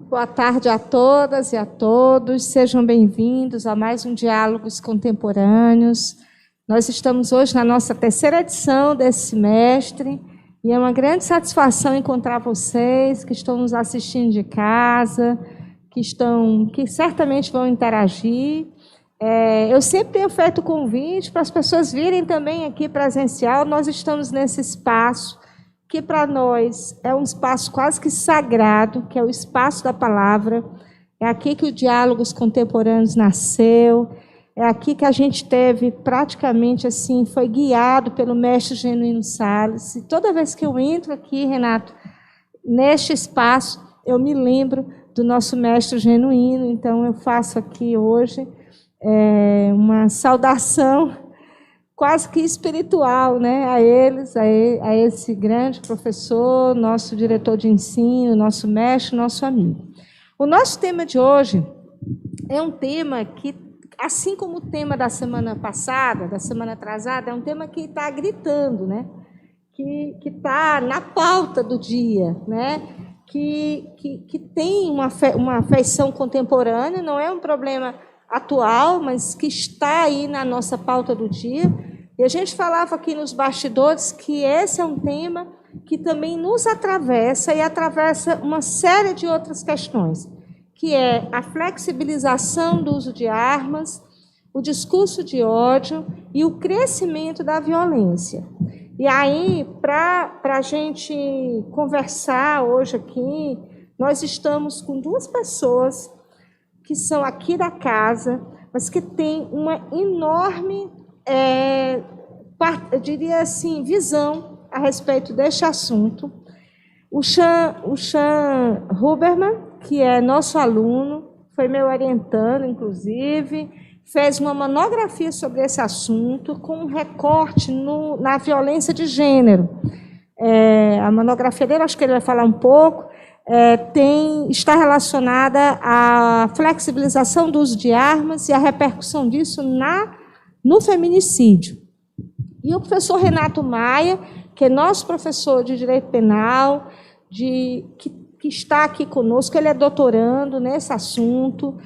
Boa tarde a todas e a todos. Sejam bem-vindos a mais um Diálogos Contemporâneos. Nós estamos hoje na nossa terceira edição desse semestre e é uma grande satisfação encontrar vocês que estão nos assistindo de casa, que certamente vão interagir. Eu sempre tenho feito convite para as pessoas virem também aqui presencial. Nós estamos nesse espaço que para nós é um espaço quase que sagrado, que é o espaço da palavra. É aqui que o Diálogos Contemporâneos nasceu, é aqui que a gente teve praticamente assim, foi guiado pelo mestre Genuíno Salles. E toda vez que eu entro aqui, Renato, neste espaço, eu me lembro do nosso mestre Genuíno. Então eu faço aqui hoje uma saudação quase que espiritual, né, a eles, a esse grande professor, nosso diretor de ensino, nosso mestre, nosso amigo. O nosso tema de hoje é um tema que, assim como o tema da semana passada, da semana atrasada, é um tema que está gritando, né, que está na pauta do dia, né, que tem uma feição contemporânea, não é um problema atual, mas que está aí na nossa pauta do dia. E a gente falava aqui nos bastidores que esse é um tema que também nos atravessa e atravessa uma série de outras questões, que é a flexibilização do uso de armas, o discurso de ódio e o crescimento da violência. E aí, para a gente conversar hoje aqui, nós estamos com duas pessoas que são aqui da casa, mas que têm uma enorme, eu diria assim, visão a respeito deste assunto. O Sean Huberman, que é nosso aluno, foi meu orientando, inclusive, fez uma monografia sobre esse assunto, com um recorte na violência de gênero. A monografia dele, acho que ele vai falar um pouco, está relacionada à flexibilização do uso de armas e a repercussão disso no feminicídio. E o professor Renato Maia, que é nosso professor de Direito Penal, que está aqui conosco, ele é doutorando nesse assunto,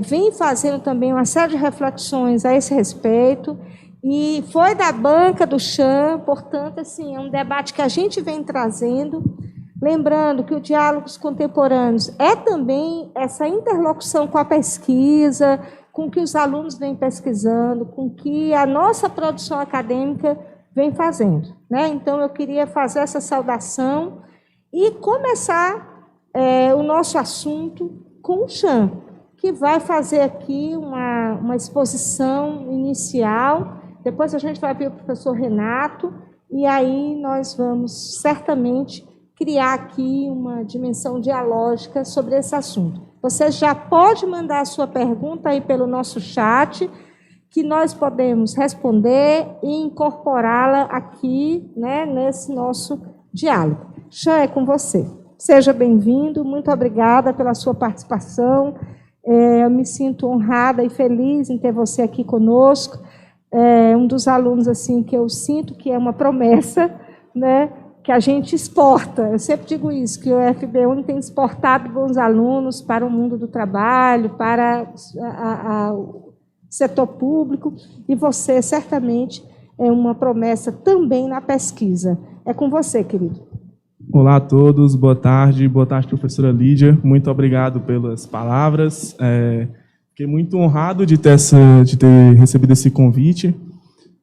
vem fazendo também uma série de reflexões a esse respeito, e foi da banca do Sean, portanto, assim, é um debate que a gente vem trazendo. Lembrando que o Diálogos Contemporâneos é também essa interlocução com a pesquisa, com o que os alunos vêm pesquisando, com o que a nossa produção acadêmica vem fazendo, né? Então, eu queria fazer essa saudação e começar o nosso assunto com o Sean, que vai fazer aqui uma exposição inicial. Depois a gente vai ver o professor Renato, e aí nós vamos certamente criar aqui uma dimensão dialógica sobre esse assunto. Você já pode mandar a sua pergunta aí pelo nosso chat, que nós podemos responder e incorporá-la aqui, né, nesse nosso diálogo. Sean, é com você. Seja bem-vindo, muito obrigada pela sua participação. Eu me sinto honrada e feliz em ter você aqui conosco. Um dos alunos assim, que eu sinto que é uma promessa, né, que a gente exporta. Eu sempre digo isso, que o FB-UNE tem exportado bons alunos para o mundo do trabalho, para o setor público, e você certamente é uma promessa também na pesquisa. É com você, querido. Olá a todos, boa tarde, professora Lídia. Muito obrigado pelas palavras. Fiquei muito honrado de ter recebido esse convite,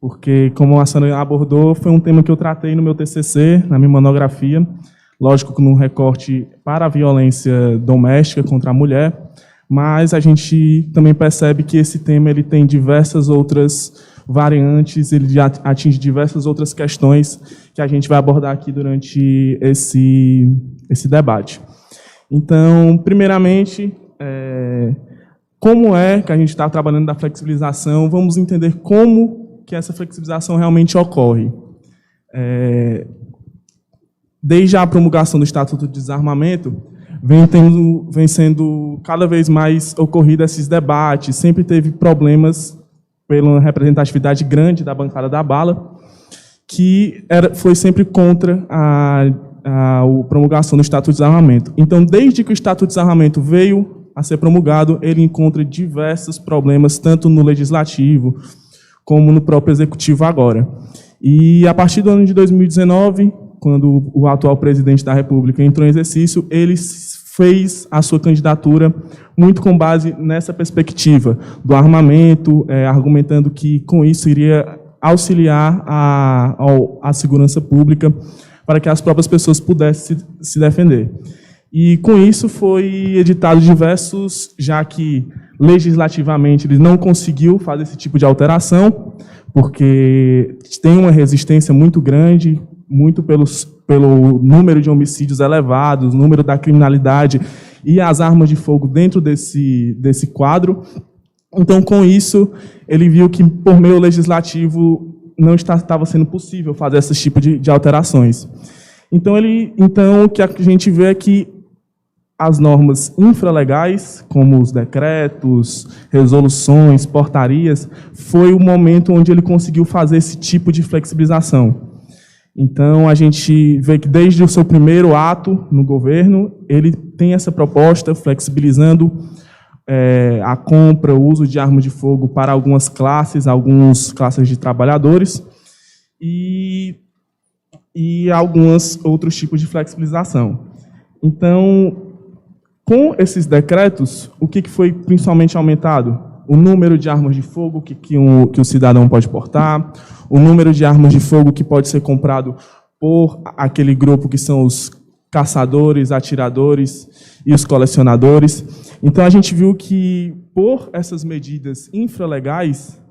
porque, como a Sandra abordou, foi um tema que eu tratei no meu TCC, na minha monografia, lógico que num recorte para a violência doméstica contra a mulher, mas a gente também percebe que esse tema ele tem diversas outras variantes, ele atinge diversas outras questões que a gente vai abordar aqui durante esse debate. Então, primeiramente, como é que a gente está trabalhando da flexibilização? Vamos entender como que essa flexibilização realmente ocorre. Desde a promulgação do Estatuto de Desarmamento, vem sendo cada vez mais ocorrido esses debates, sempre teve problemas pela representatividade grande da bancada da bala, que foi sempre contra a promulgação do Estatuto de Desarmamento. Então, desde que o Estatuto de Desarmamento veio a ser promulgado, ele encontra diversos problemas, tanto no Legislativo como no próprio Executivo agora. E a partir do ano de 2019, quando o atual presidente da República entrou em exercício, ele fez a sua candidatura muito com base nessa perspectiva do armamento, argumentando que com isso iria auxiliar a segurança pública para que as próprias pessoas pudessem se defender. E com isso foi editado diversos, já que legislativamente ele não conseguiu fazer esse tipo de alteração, porque tem uma resistência muito grande, muito pelo número de homicídios elevados, número da criminalidade e as armas de fogo dentro desse quadro. Então, com isso, ele viu que, por meio legislativo, não estava sendo possível fazer esse tipo de alterações. Então, o que a gente vê é que as normas infralegais, como os decretos, resoluções, portarias, foi o momento onde ele conseguiu fazer esse tipo de flexibilização. Então, a gente vê que desde o seu primeiro ato no governo, ele tem essa proposta flexibilizando a compra, o uso de armas de fogo para algumas classes de trabalhadores e alguns outros tipos de flexibilização. Então, com esses decretos, o que foi principalmente aumentado? O número de armas de fogo que o cidadão pode portar, o número de armas de fogo que pode ser comprado por aquele grupo que são os caçadores, atiradores e os colecionadores. Então, a gente viu que, por essas medidas infralegais,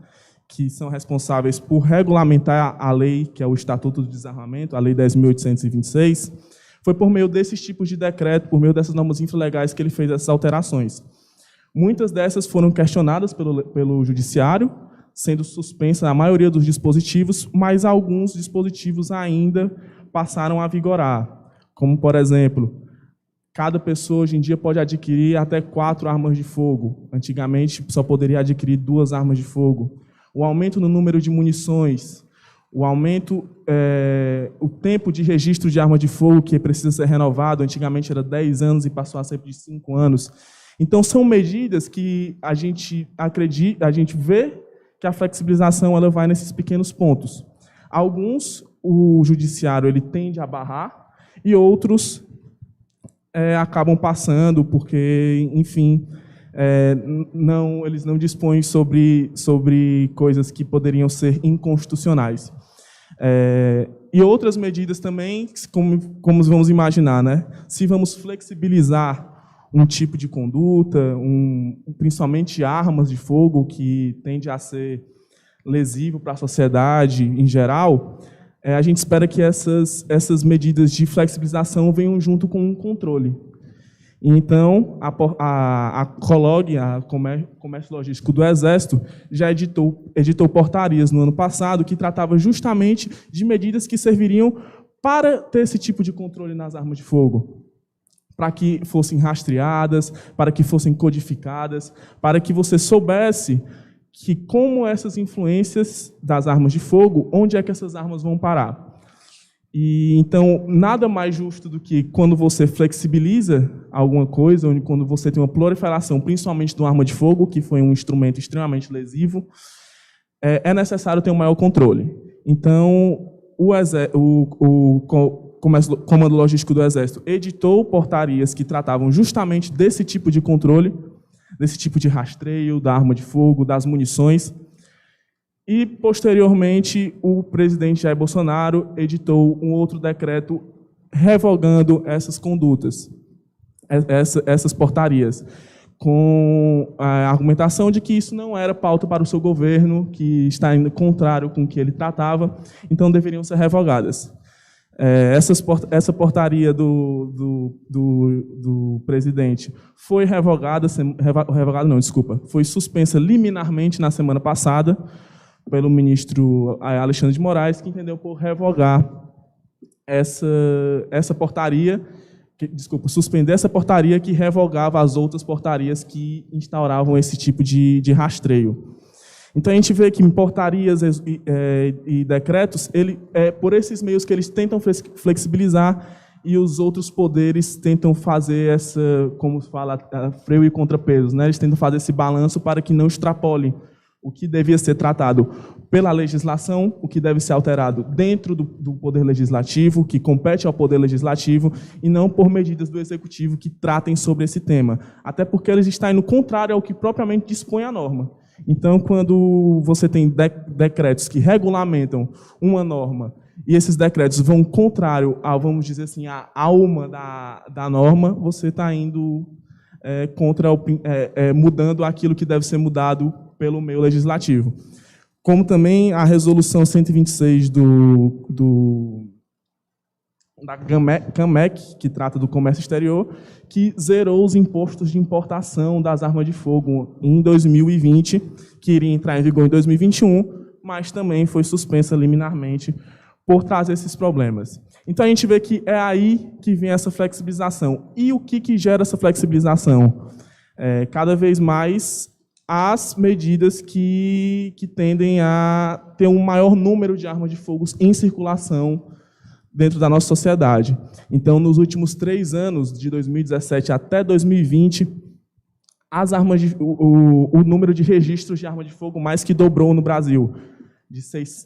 que são responsáveis por regulamentar a lei, que é o Estatuto do Desarmamento, a Lei 10.826, foi por meio desses tipos de decreto, por meio dessas normas infralegais, que ele fez essas alterações. Muitas dessas foram questionadas pelo Judiciário, sendo suspensa a maioria dos dispositivos, mas alguns dispositivos ainda passaram a vigorar, como, por exemplo, cada pessoa hoje em dia pode adquirir até 4 armas de fogo. Antigamente, só poderia adquirir 2 armas de fogo. O aumento no número de munições, o aumento, o tempo de registro de arma de fogo, que precisa ser renovado, antigamente era 10 anos e passou a ser de 5 anos. Então, são medidas que a gente vê que a flexibilização ela vai nesses pequenos pontos. Alguns, o judiciário ele tende a barrar, e outros acabam passando, porque, enfim, eles não dispõem sobre coisas que poderiam ser inconstitucionais. E outras medidas também, como vamos imaginar, né? Se vamos flexibilizar um tipo de conduta, principalmente armas de fogo, que tende a ser lesivo para a sociedade em geral, a gente espera que essas medidas de flexibilização venham junto com um controle. Então, a COLOG, a Comércio Logístico do Exército, já editou portarias no ano passado que tratava justamente de medidas que serviriam para ter esse tipo de controle nas armas de fogo, para que fossem rastreadas, para que fossem codificadas, para que você soubesse que como essas influências das armas de fogo, onde é que essas armas vão parar. E então, nada mais justo do que quando você flexibiliza alguma coisa, ou quando você tem uma proliferação, principalmente de uma arma de fogo, que foi um instrumento extremamente lesivo, é necessário ter um maior controle. Então, o Comando Logístico do Exército editou portarias que tratavam justamente desse tipo de controle, desse tipo de rastreio da arma de fogo, das munições. E, posteriormente, o presidente Jair Bolsonaro editou um outro decreto revogando essas condutas, essas portarias, com a argumentação de que isso não era pauta para o seu governo, que está indo contrário com o que ele tratava, então deveriam ser revogadas. Essa portaria do presidente foi foi suspensa liminarmente na semana passada pelo ministro Alexandre de Moraes, que entendeu por revogar essa portaria, suspender essa portaria que revogava as outras portarias que instauravam esse tipo de rastreio. Então, a gente vê que em portarias e decretos, por esses meios que eles tentam flexibilizar, e os outros poderes tentam fazer essa, como se fala, freio e contrapesos, né? Eles tentam fazer esse balanço para que não extrapolem o que devia ser tratado pela legislação, o que deve ser alterado dentro do Poder Legislativo, que compete ao Poder Legislativo, e não por medidas do Executivo que tratem sobre esse tema. Até porque eles estão indo contrário ao que propriamente dispõe a norma. Então, quando você tem decretos que regulamentam uma norma, e esses decretos vão contrário ao, vamos dizer assim, à alma da norma, você está indo contra mudando aquilo que deve ser mudado pelo meio legislativo. Como também a resolução 126 da CAMEC, que trata do comércio exterior, que zerou os impostos de importação das armas de fogo em 2020, que iria entrar em vigor em 2021, mas também foi suspensa liminarmente por trazer esses problemas. Então, a gente vê que é aí que vem essa flexibilização. E o que gera essa flexibilização? Cada vez mais as medidas que tendem a ter um maior número de armas de fogo em circulação dentro da nossa sociedade. Então, nos últimos 3 anos, de 2017 até 2020, o número de registros de armas de fogo mais que dobrou no Brasil.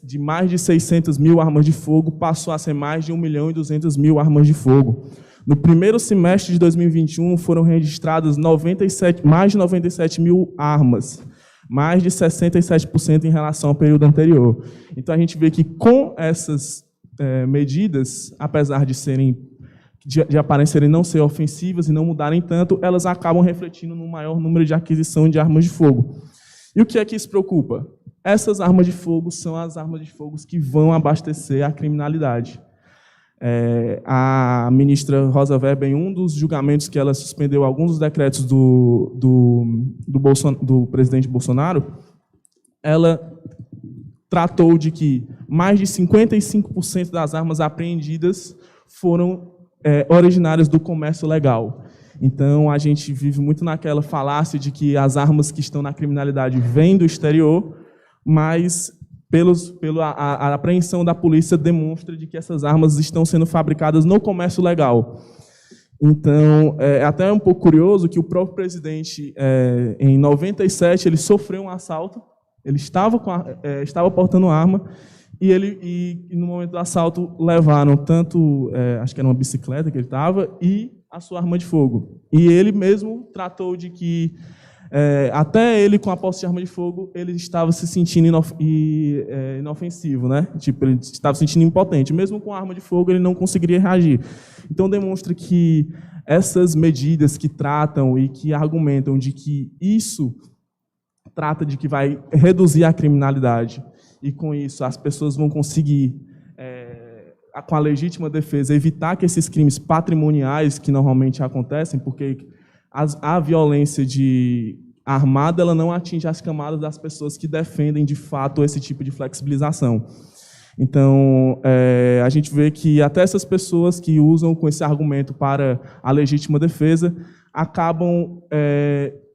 De mais de 600 mil armas de fogo, passou a ser mais de 1.200.000 armas de fogo. No primeiro semestre de 2021, foram registradas mais de 97 mil armas, mais de 67% em relação ao período anterior. Então, a gente vê que com essas medidas, apesar de aparecerem não ser ofensivas e não mudarem tanto, elas acabam refletindo no maior número de aquisição de armas de fogo. E o que é que isso preocupa? Essas armas de fogo são as armas de fogo que vão abastecer a criminalidade. A ministra Rosa Weber, em um dos julgamentos que ela suspendeu alguns dos decretos do presidente Bolsonaro, ela tratou de que mais de 55% das armas apreendidas foram originárias do comércio legal. Então, a gente vive muito naquela falácia de que as armas que estão na criminalidade vêm do exterior, mas a apreensão da polícia demonstra de que essas armas estão sendo fabricadas no comércio legal. Então, é até um pouco curioso que o próprio presidente, em 97, ele sofreu um assalto, ele estava portando arma, e no momento do assalto levaram tanto, acho que era uma bicicleta que ele estava, e a sua arma de fogo. E ele mesmo tratou de que, até ele, com a posse de arma de fogo, ele estava se sentindo inofensivo, né? Tipo, ele estava se sentindo impotente. Mesmo com a arma de fogo, ele não conseguiria reagir. Então, demonstra que essas medidas que tratam e que argumentam de que isso trata de que vai reduzir a criminalidade, e com isso as pessoas vão conseguir, com a legítima defesa, evitar que esses crimes patrimoniais que normalmente acontecem, porque a violência armada ela não atinge as camadas das pessoas que defendem, de fato, esse tipo de flexibilização. Então, a gente vê que até essas pessoas que usam com esse argumento para a legítima defesa acabam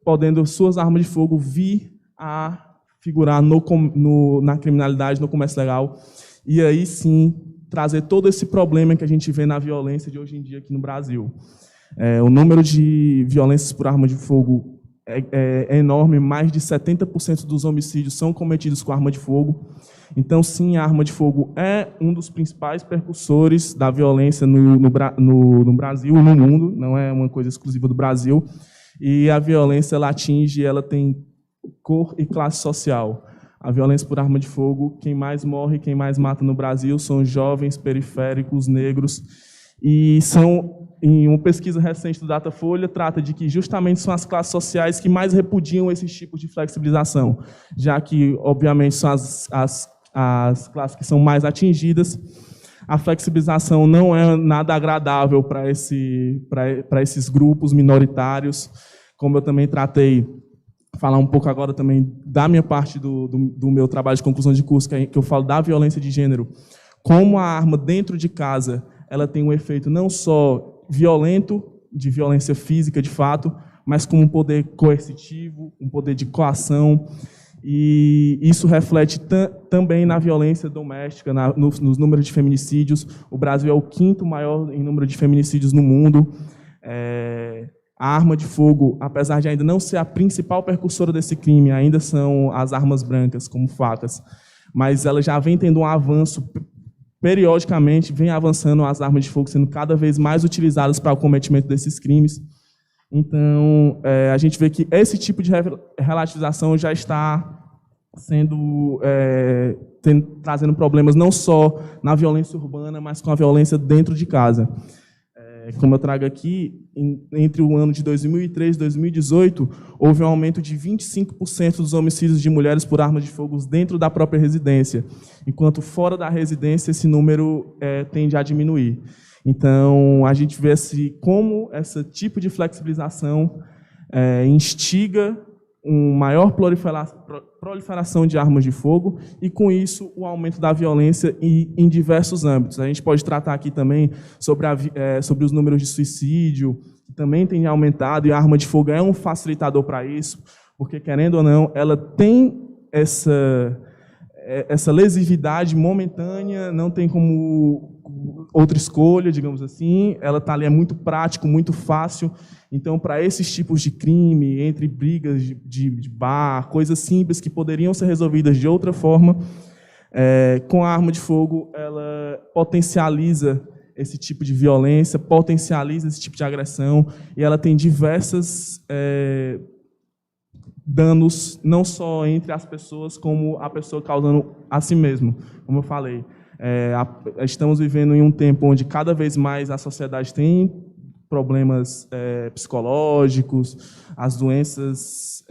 podendo suas armas de fogo vir a figurar na criminalidade, no comércio legal, e aí sim trazer todo esse problema que a gente vê na violência de hoje em dia aqui no Brasil. O número de violências por arma de fogo é enorme, mais de 70% dos homicídios são cometidos com arma de fogo. Então, sim, a arma de fogo é um dos principais percussores da violência no Brasil e no mundo, não é uma coisa exclusiva do Brasil. E a violência ela tem cor e classe social. A violência por arma de fogo, quem mais morre, quem mais mata no Brasil são jovens, periféricos, negros, e em uma pesquisa recente do Datafolha, trata de que justamente são as classes sociais que mais repudiam esses tipos de flexibilização, já que, obviamente, são as classes que são mais atingidas. A flexibilização não é nada agradável para esses grupos minoritários, como eu também tratei, falar um pouco agora também da minha parte do meu trabalho de conclusão de curso, que eu falo da violência de gênero, como a arma dentro de casa, ela tem um efeito não só violento, de violência física de fato, mas com um poder coercitivo, um poder de coação, e isso reflete também na violência doméstica, nos números de feminicídios. O Brasil é o 5º maior em número de feminicídios no mundo. A arma de fogo, apesar de ainda não ser a principal percursora desse crime, ainda são as armas brancas, como facas, mas ela já vem tendo um avanço, periodicamente vem avançando as armas de fogo, sendo cada vez mais utilizadas para o cometimento desses crimes. Então, a gente vê que esse tipo de relativização já está sendo trazendo problemas não só na violência urbana, mas com a violência dentro de casa. Como eu trago aqui, entre o ano de 2003 e 2018, houve um aumento de 25% dos homicídios de mulheres por armas de fogo dentro da própria residência, enquanto fora da residência esse número tende a diminuir. Então, a gente vê como esse tipo de flexibilização instiga uma maior proliferação de armas de fogo e, com isso, o aumento da violência em diversos âmbitos. A gente pode tratar aqui também sobre os números de suicídio, que também tem aumentado, e a arma de fogo é um facilitador para isso, porque, querendo ou não, ela tem essa lesividade momentânea, não tem como outra escolha, digamos assim, ela está ali, é muito prático, muito fácil. Então, para esses tipos de crime, entre brigas de bar, coisas simples que poderiam ser resolvidas de outra forma, com a arma de fogo, ela potencializa esse tipo de violência, potencializa esse tipo de agressão, e ela tem diversas danos, não só entre as pessoas, como a pessoa causando a si mesmo, como eu falei. Estamos vivendo em um tempo onde cada vez mais a sociedade tem problemas psicológicos, as doenças,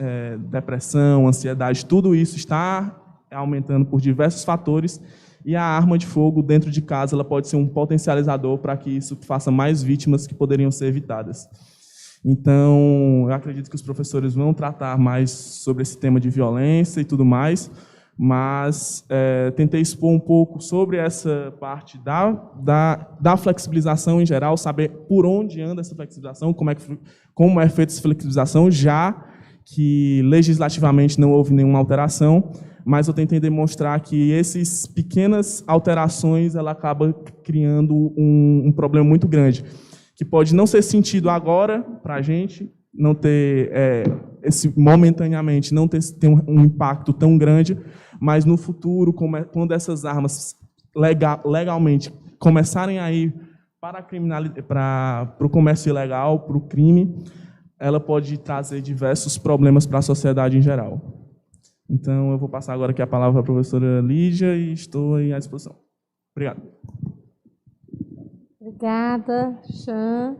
depressão, ansiedade, tudo isso está aumentando por diversos fatores, e a arma de fogo dentro de casa ela pode ser um potencializador para que isso faça mais vítimas que poderiam ser evitadas. Então, eu acredito que os professores vão tratar mais sobre esse tema de violência e tudo mais, mas tentei expor um pouco sobre essa parte da flexibilização em geral, saber por onde anda essa flexibilização, como é feita essa flexibilização, já que legislativamente não houve nenhuma alteração, mas eu tentei demonstrar que essas pequenas alterações ela acaba criando um problema muito grande, que pode não ser sentido agora para a gente, não ter momentaneamente não ter um impacto tão grande, mas no futuro, quando essas armas legalmente começarem a ir para o comércio ilegal, para o crime, ela pode trazer diversos problemas para a sociedade em geral. Então, eu vou passar agora aqui a palavra para a professora Lídia e estou aí à disposição. Obrigado. Obrigada, Chan.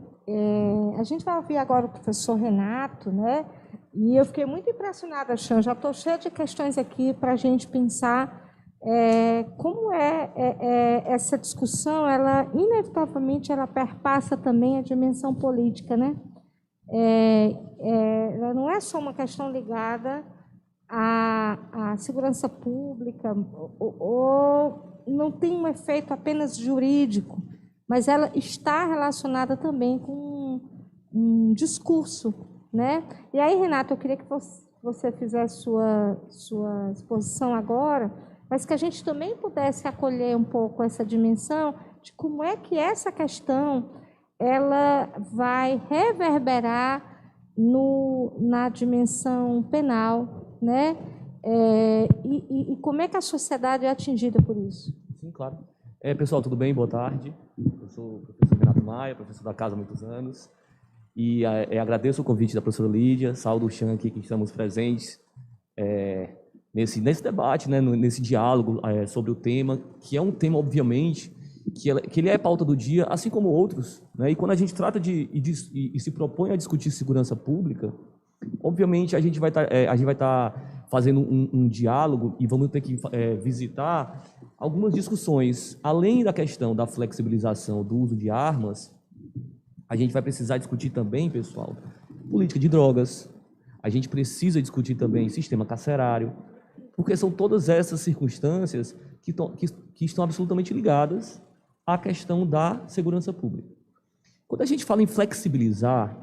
A gente vai ouvir agora o professor Renato, né? E eu fiquei muito impressionada, Chan. Já estou cheia de questões aqui para a gente pensar como essa discussão, ela inevitavelmente ela perpassa também a dimensão política, né? Ela não é só uma questão ligada à segurança pública, ou não tem um efeito apenas jurídico, mas ela está relacionada também com um discurso, né? E aí, Renato, eu queria que você fizesse sua exposição agora, mas que a gente também pudesse acolher um pouco essa dimensão de como é que essa questão ela vai reverberar na dimensão penal, né? E como é que a sociedade é atingida por isso? Sim, claro. Pessoal, tudo bem? Boa tarde. Eu sou o professor Renato Maia, professor da casa há muitos anos. E agradeço o convite da professora Lídia, saúdo o Chan aqui, que estamos presentes nesse debate, né, nesse diálogo sobre o tema, que é um tema, obviamente, que ele é pauta do dia, assim como outros. Né? E quando a gente trata e se propõe a discutir segurança pública, obviamente a gente vai estar fazendo um diálogo e vamos ter que visitar algumas discussões. Além da questão da flexibilização do uso de armas, a gente vai precisar discutir também, pessoal, política de drogas. A gente precisa discutir também sistema carcerário, porque são todas essas circunstâncias que estão absolutamente ligadas à questão da segurança pública. Quando a gente fala em flexibilizar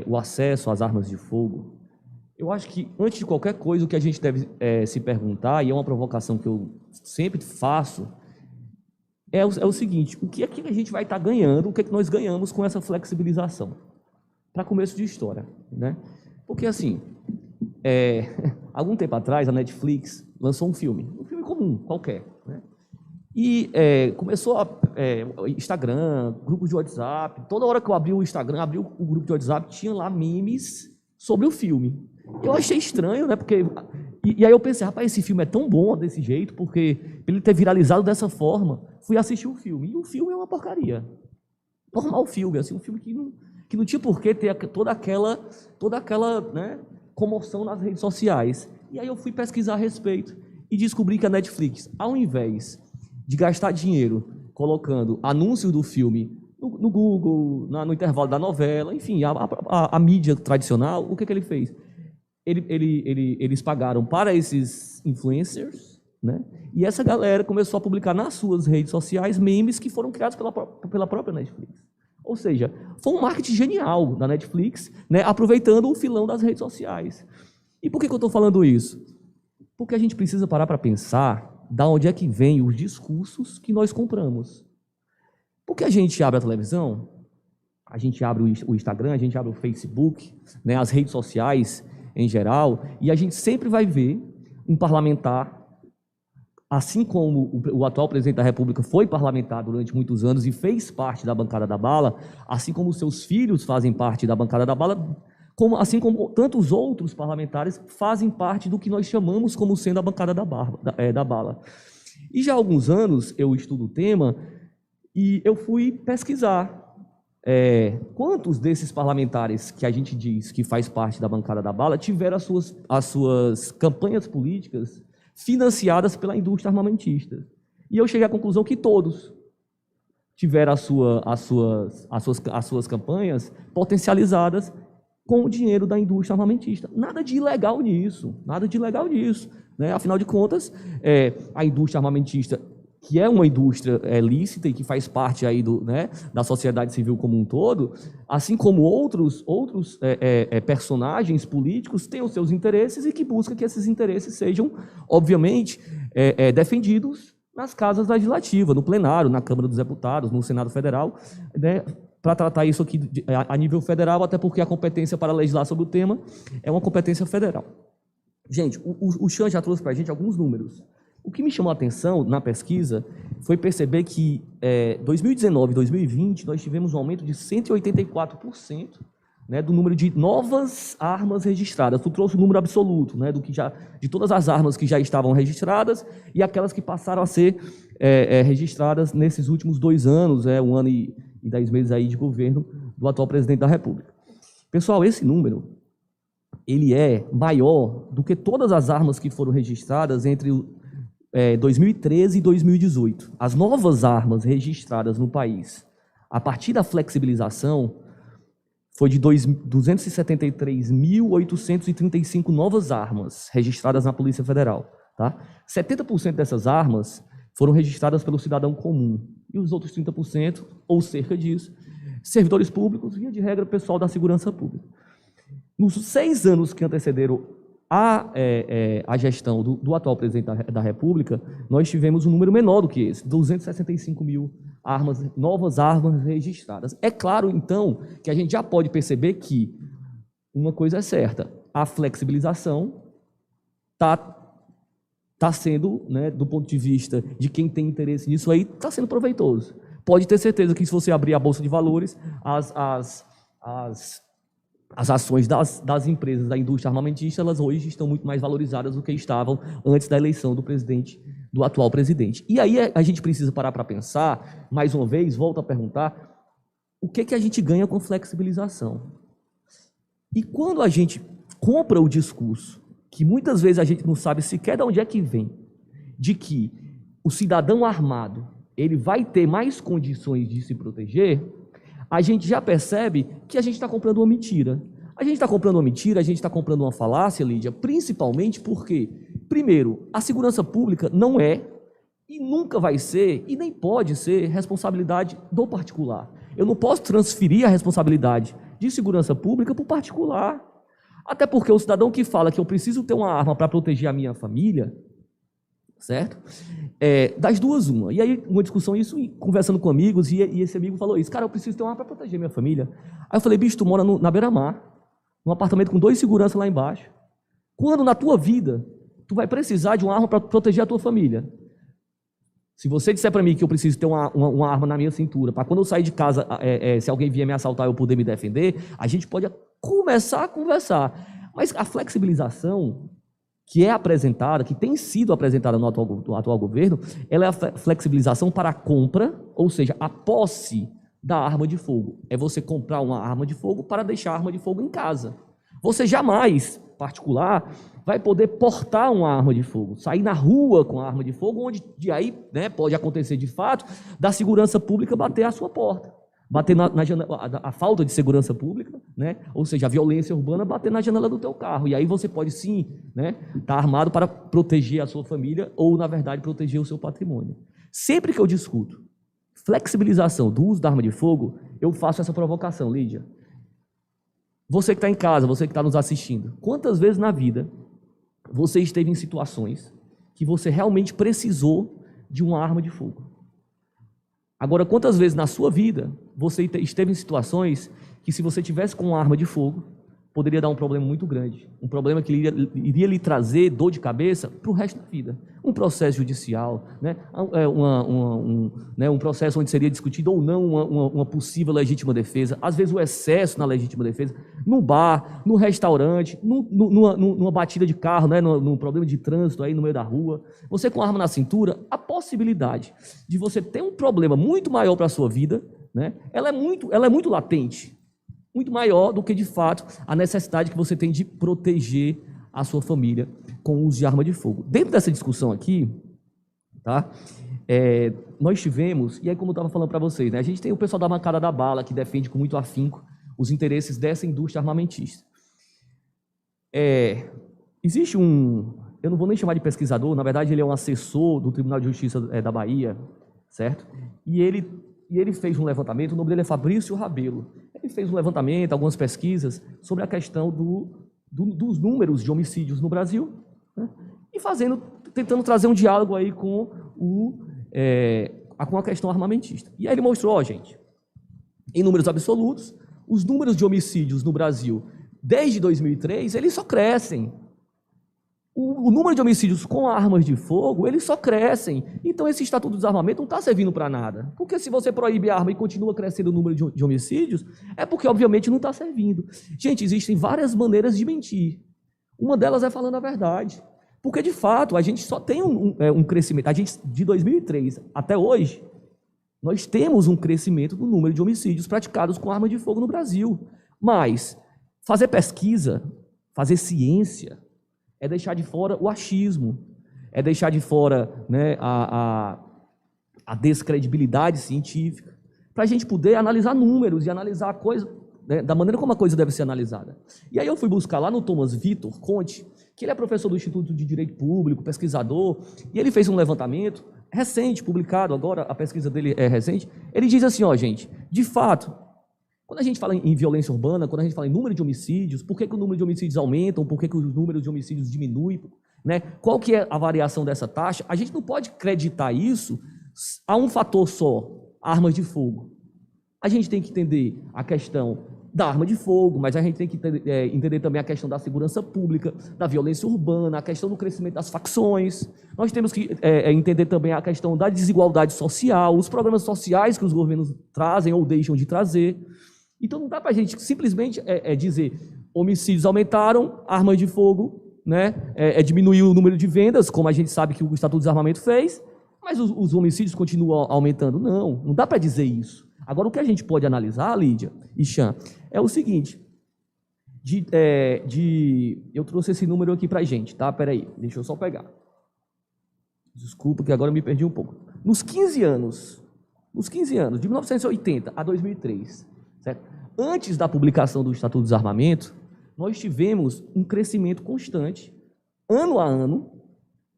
o acesso às armas de fogo, Eu acho que, antes de qualquer coisa, o que a gente deve se perguntar, e é uma provocação que eu sempre faço, é o seguinte: o que é que a gente vai estar ganhando, o que é que nós ganhamos com essa flexibilização? Para começo de história, né? Porque, assim, algum tempo atrás, a Netflix lançou um filme comum, qualquer, né? E começou Instagram, grupos de WhatsApp. Toda hora que eu abri o Instagram, abri o grupo de WhatsApp, tinha lá memes sobre o filme. Eu achei estranho, né? Porque e aí eu pensei, rapaz, esse filme é tão bom desse jeito, porque ele ter viralizado dessa forma, fui assistir o filme. E o filme é uma porcaria. Normal filme, assim, um filme que não tinha por que ter toda aquela, né, comoção nas redes sociais. E aí eu fui pesquisar a respeito e descobri que a Netflix, ao invés de gastar dinheiro colocando anúncios do filme no Google, no intervalo da novela, enfim, a mídia tradicional, o que ele fez? Eles pagaram para esses influencers, né? E essa galera começou a publicar nas suas redes sociais memes que foram criados pela própria Netflix. Ou seja, foi um marketing genial da Netflix, né? Aproveitando o filão das redes sociais. E por que eu estou falando isso? Porque a gente precisa parar para pensar da onde é que vem os discursos que nós compramos. Porque a gente abre a televisão, a gente abre o Instagram, a gente abre o Facebook, né, as redes sociais em geral, e a gente sempre vai ver um parlamentar, assim como o atual presidente da República foi parlamentar durante muitos anos e fez parte da bancada da bala, assim como seus filhos fazem parte da bancada da bala, assim como tantos outros parlamentares fazem parte do que nós chamamos como sendo a bancada da bala. E já há alguns anos eu estudo o tema e eu fui pesquisar quantos desses parlamentares que a gente diz que faz parte da bancada da bala tiveram as suas campanhas políticas financiadas pela indústria armamentista. E eu cheguei à conclusão que todos tiveram as suas campanhas potencializadas com o dinheiro da indústria armamentista. Nada de ilegal nisso, né? Afinal de contas, a indústria armamentista, que é uma indústria lícita e que faz parte aí da sociedade civil como um todo, assim como outros personagens políticos têm os seus interesses e que buscam que esses interesses sejam, obviamente, defendidos nas casas legislativas, no plenário, na Câmara dos Deputados, no Senado Federal, né? Para tratar isso aqui a nível federal, até porque a competência para legislar sobre o tema é uma competência federal. Gente, o Chan já trouxe para a gente alguns números. O que me chamou a atenção na pesquisa foi perceber que 2019 e 2020 nós tivemos um aumento de 184%, né, do número de novas armas registradas. Tu trouxe o número absoluto, né, de todas as armas que já estavam registradas e aquelas que passaram a ser registradas nesses últimos 2 anos, 1 ano e 10 meses aí de governo do atual presidente da República. Pessoal, esse número ele é maior do que todas as armas que foram registradas entre 2013 e 2018. As novas armas registradas no país, a partir da flexibilização, foi de 273.835 novas armas registradas na Polícia Federal. Tá? 70% dessas armas foram registradas pelo cidadão comum. E os outros 30%, ou cerca disso, servidores públicos, via de regra, pessoal da segurança pública. Nos 6 anos que antecederam a gestão do atual presidente da República, nós tivemos um número menor do que esse, 265 mil novas armas registradas. É claro, então, que a gente já pode perceber que uma coisa é certa: a flexibilização está sendo, né, do ponto de vista de quem tem interesse nisso aí, está sendo proveitoso. Pode ter certeza que se você abrir a Bolsa de Valores, as ações das empresas da indústria armamentista, elas hoje estão muito mais valorizadas do que estavam antes da eleição do atual presidente. E aí a gente precisa parar para pensar, mais uma vez, volto a perguntar, o que a gente ganha com flexibilização? E quando a gente compra o discurso, que muitas vezes a gente não sabe sequer de onde é que vem, de que o cidadão armado ele vai ter mais condições de se proteger, a gente já percebe que a gente está comprando uma mentira. A gente está comprando uma mentira, a gente está comprando uma falácia, Lídia, principalmente porque, primeiro, a segurança pública não é e nunca vai ser e nem pode ser responsabilidade do particular. Eu não posso transferir a responsabilidade de segurança pública para o particular. Até porque o cidadão que fala que eu preciso ter uma arma para proteger a minha família, certo? Das duas, uma. E aí, uma discussão, isso, conversando com amigos, e esse amigo falou isso, cara, eu preciso ter uma arma para proteger minha família. Aí eu falei, bicho, tu mora na beira-mar, num apartamento com 2 seguranças lá embaixo. Quando na tua vida, tu vai precisar de uma arma para proteger a tua família? Se você disser para mim que eu preciso ter uma arma na minha cintura, para quando eu sair de casa, se alguém vier me assaltar, eu poder me defender, a gente pode começar a conversar. Mas a flexibilização que é apresentada, que tem sido apresentada no atual governo, ela é a flexibilização para a compra, ou seja, a posse da arma de fogo. É você comprar uma arma de fogo para deixar a arma de fogo em casa. Você jamais, particular, vai poder portar uma arma de fogo, sair na rua com a arma de fogo, onde de aí, né, pode acontecer de fato da segurança pública bater à sua porta, bater na janela, a falta de segurança pública, né, ou seja, a violência urbana bater na janela do teu carro, e aí você pode sim, né, estar armado para proteger a sua família ou, na verdade, proteger o seu patrimônio. Sempre que eu discuto flexibilização do uso da arma de fogo, eu faço essa provocação, Lídia. Você que está em casa, você que está nos assistindo, quantas vezes na vida você esteve em situações que você realmente precisou de uma arma de fogo? Agora, quantas vezes na sua vida você esteve em situações que, se você tivesse com uma arma de fogo, poderia dar um problema muito grande, um problema que iria lhe trazer dor de cabeça para o resto da vida. Um processo judicial, né? Um processo onde seria discutido ou não uma possível legítima defesa, às vezes o excesso na legítima defesa, no bar, no restaurante, numa batida de carro, né? num problema de trânsito aí no meio da rua. Você com a arma na cintura, a possibilidade de você ter um problema muito maior para a sua vida, né? ela é muito latente, muito maior do que, de fato, a necessidade que você tem de proteger a sua família com o uso de arma de fogo. Dentro dessa discussão aqui, tá? Nós tivemos, e aí como eu estava falando para vocês, né, a gente tem o pessoal da bancada da bala, que defende com muito afinco os interesses dessa indústria armamentista. Existe eu não vou nem chamar de pesquisador, na verdade ele é um assessor do Tribunal de Justiça da Bahia, certo? E ele fez um levantamento, o nome dele é Fabrício Rabelo. Ele fez um levantamento, algumas pesquisas sobre a questão dos números de homicídios no Brasil, né? E tentando trazer um diálogo aí com a questão armamentista. E aí ele mostrou, gente, em números absolutos, os números de homicídios no Brasil, desde 2003, eles só crescem. O número de homicídios com armas de fogo, eles só crescem. Então, esse Estatuto do Desarmamento não está servindo para nada. Porque se você proíbe a arma e continua crescendo o número de homicídios, é porque, obviamente, não está servindo. Gente, existem várias maneiras de mentir. Uma delas é falando a verdade. Porque, de fato, a gente só tem um crescimento. A gente, de 2003 até hoje, nós temos um crescimento do número de homicídios praticados com arma de fogo no Brasil. Mas fazer pesquisa, fazer ciência, é deixar de fora o achismo, é deixar de fora, né, a descredibilidade científica, para a gente poder analisar números e analisar a coisa, né, da maneira como a coisa deve ser analisada. E aí eu fui buscar lá no Thomas Vitor Conte, que ele é professor do Instituto de Direito Público, pesquisador, e ele fez um levantamento recente, publicado agora, a pesquisa dele é recente. Ele diz assim, gente, de fato, quando a gente fala em violência urbana, quando a gente fala em número de homicídios, por que o número de homicídios aumentam, por que os números de homicídios diminuem, né? Qual que é a variação dessa taxa? A gente não pode acreditar isso a um fator só, armas de fogo. A gente tem que entender a questão da arma de fogo, mas a gente tem que entender também a questão da segurança pública, da violência urbana, a questão do crescimento das facções. Nós temos que entender também a questão da desigualdade social, os problemas sociais que os governos trazem ou deixam de trazer. Então não dá para a gente simplesmente dizer homicídios aumentaram, armas de fogo, né, diminuiu o número de vendas, como a gente sabe que o Estatuto do Desarmamento fez, mas os homicídios continuam aumentando. Não dá para dizer isso. Agora, o que a gente pode analisar, Lídia e Chan, é o seguinte, eu trouxe esse número aqui para a gente, tá? Peraí, deixa eu só pegar. Desculpa que agora eu me perdi um pouco. Nos 15 anos, de 1980 a 2003, certo? Antes da publicação do Estatuto do Desarmamento, nós tivemos um crescimento constante, ano a ano,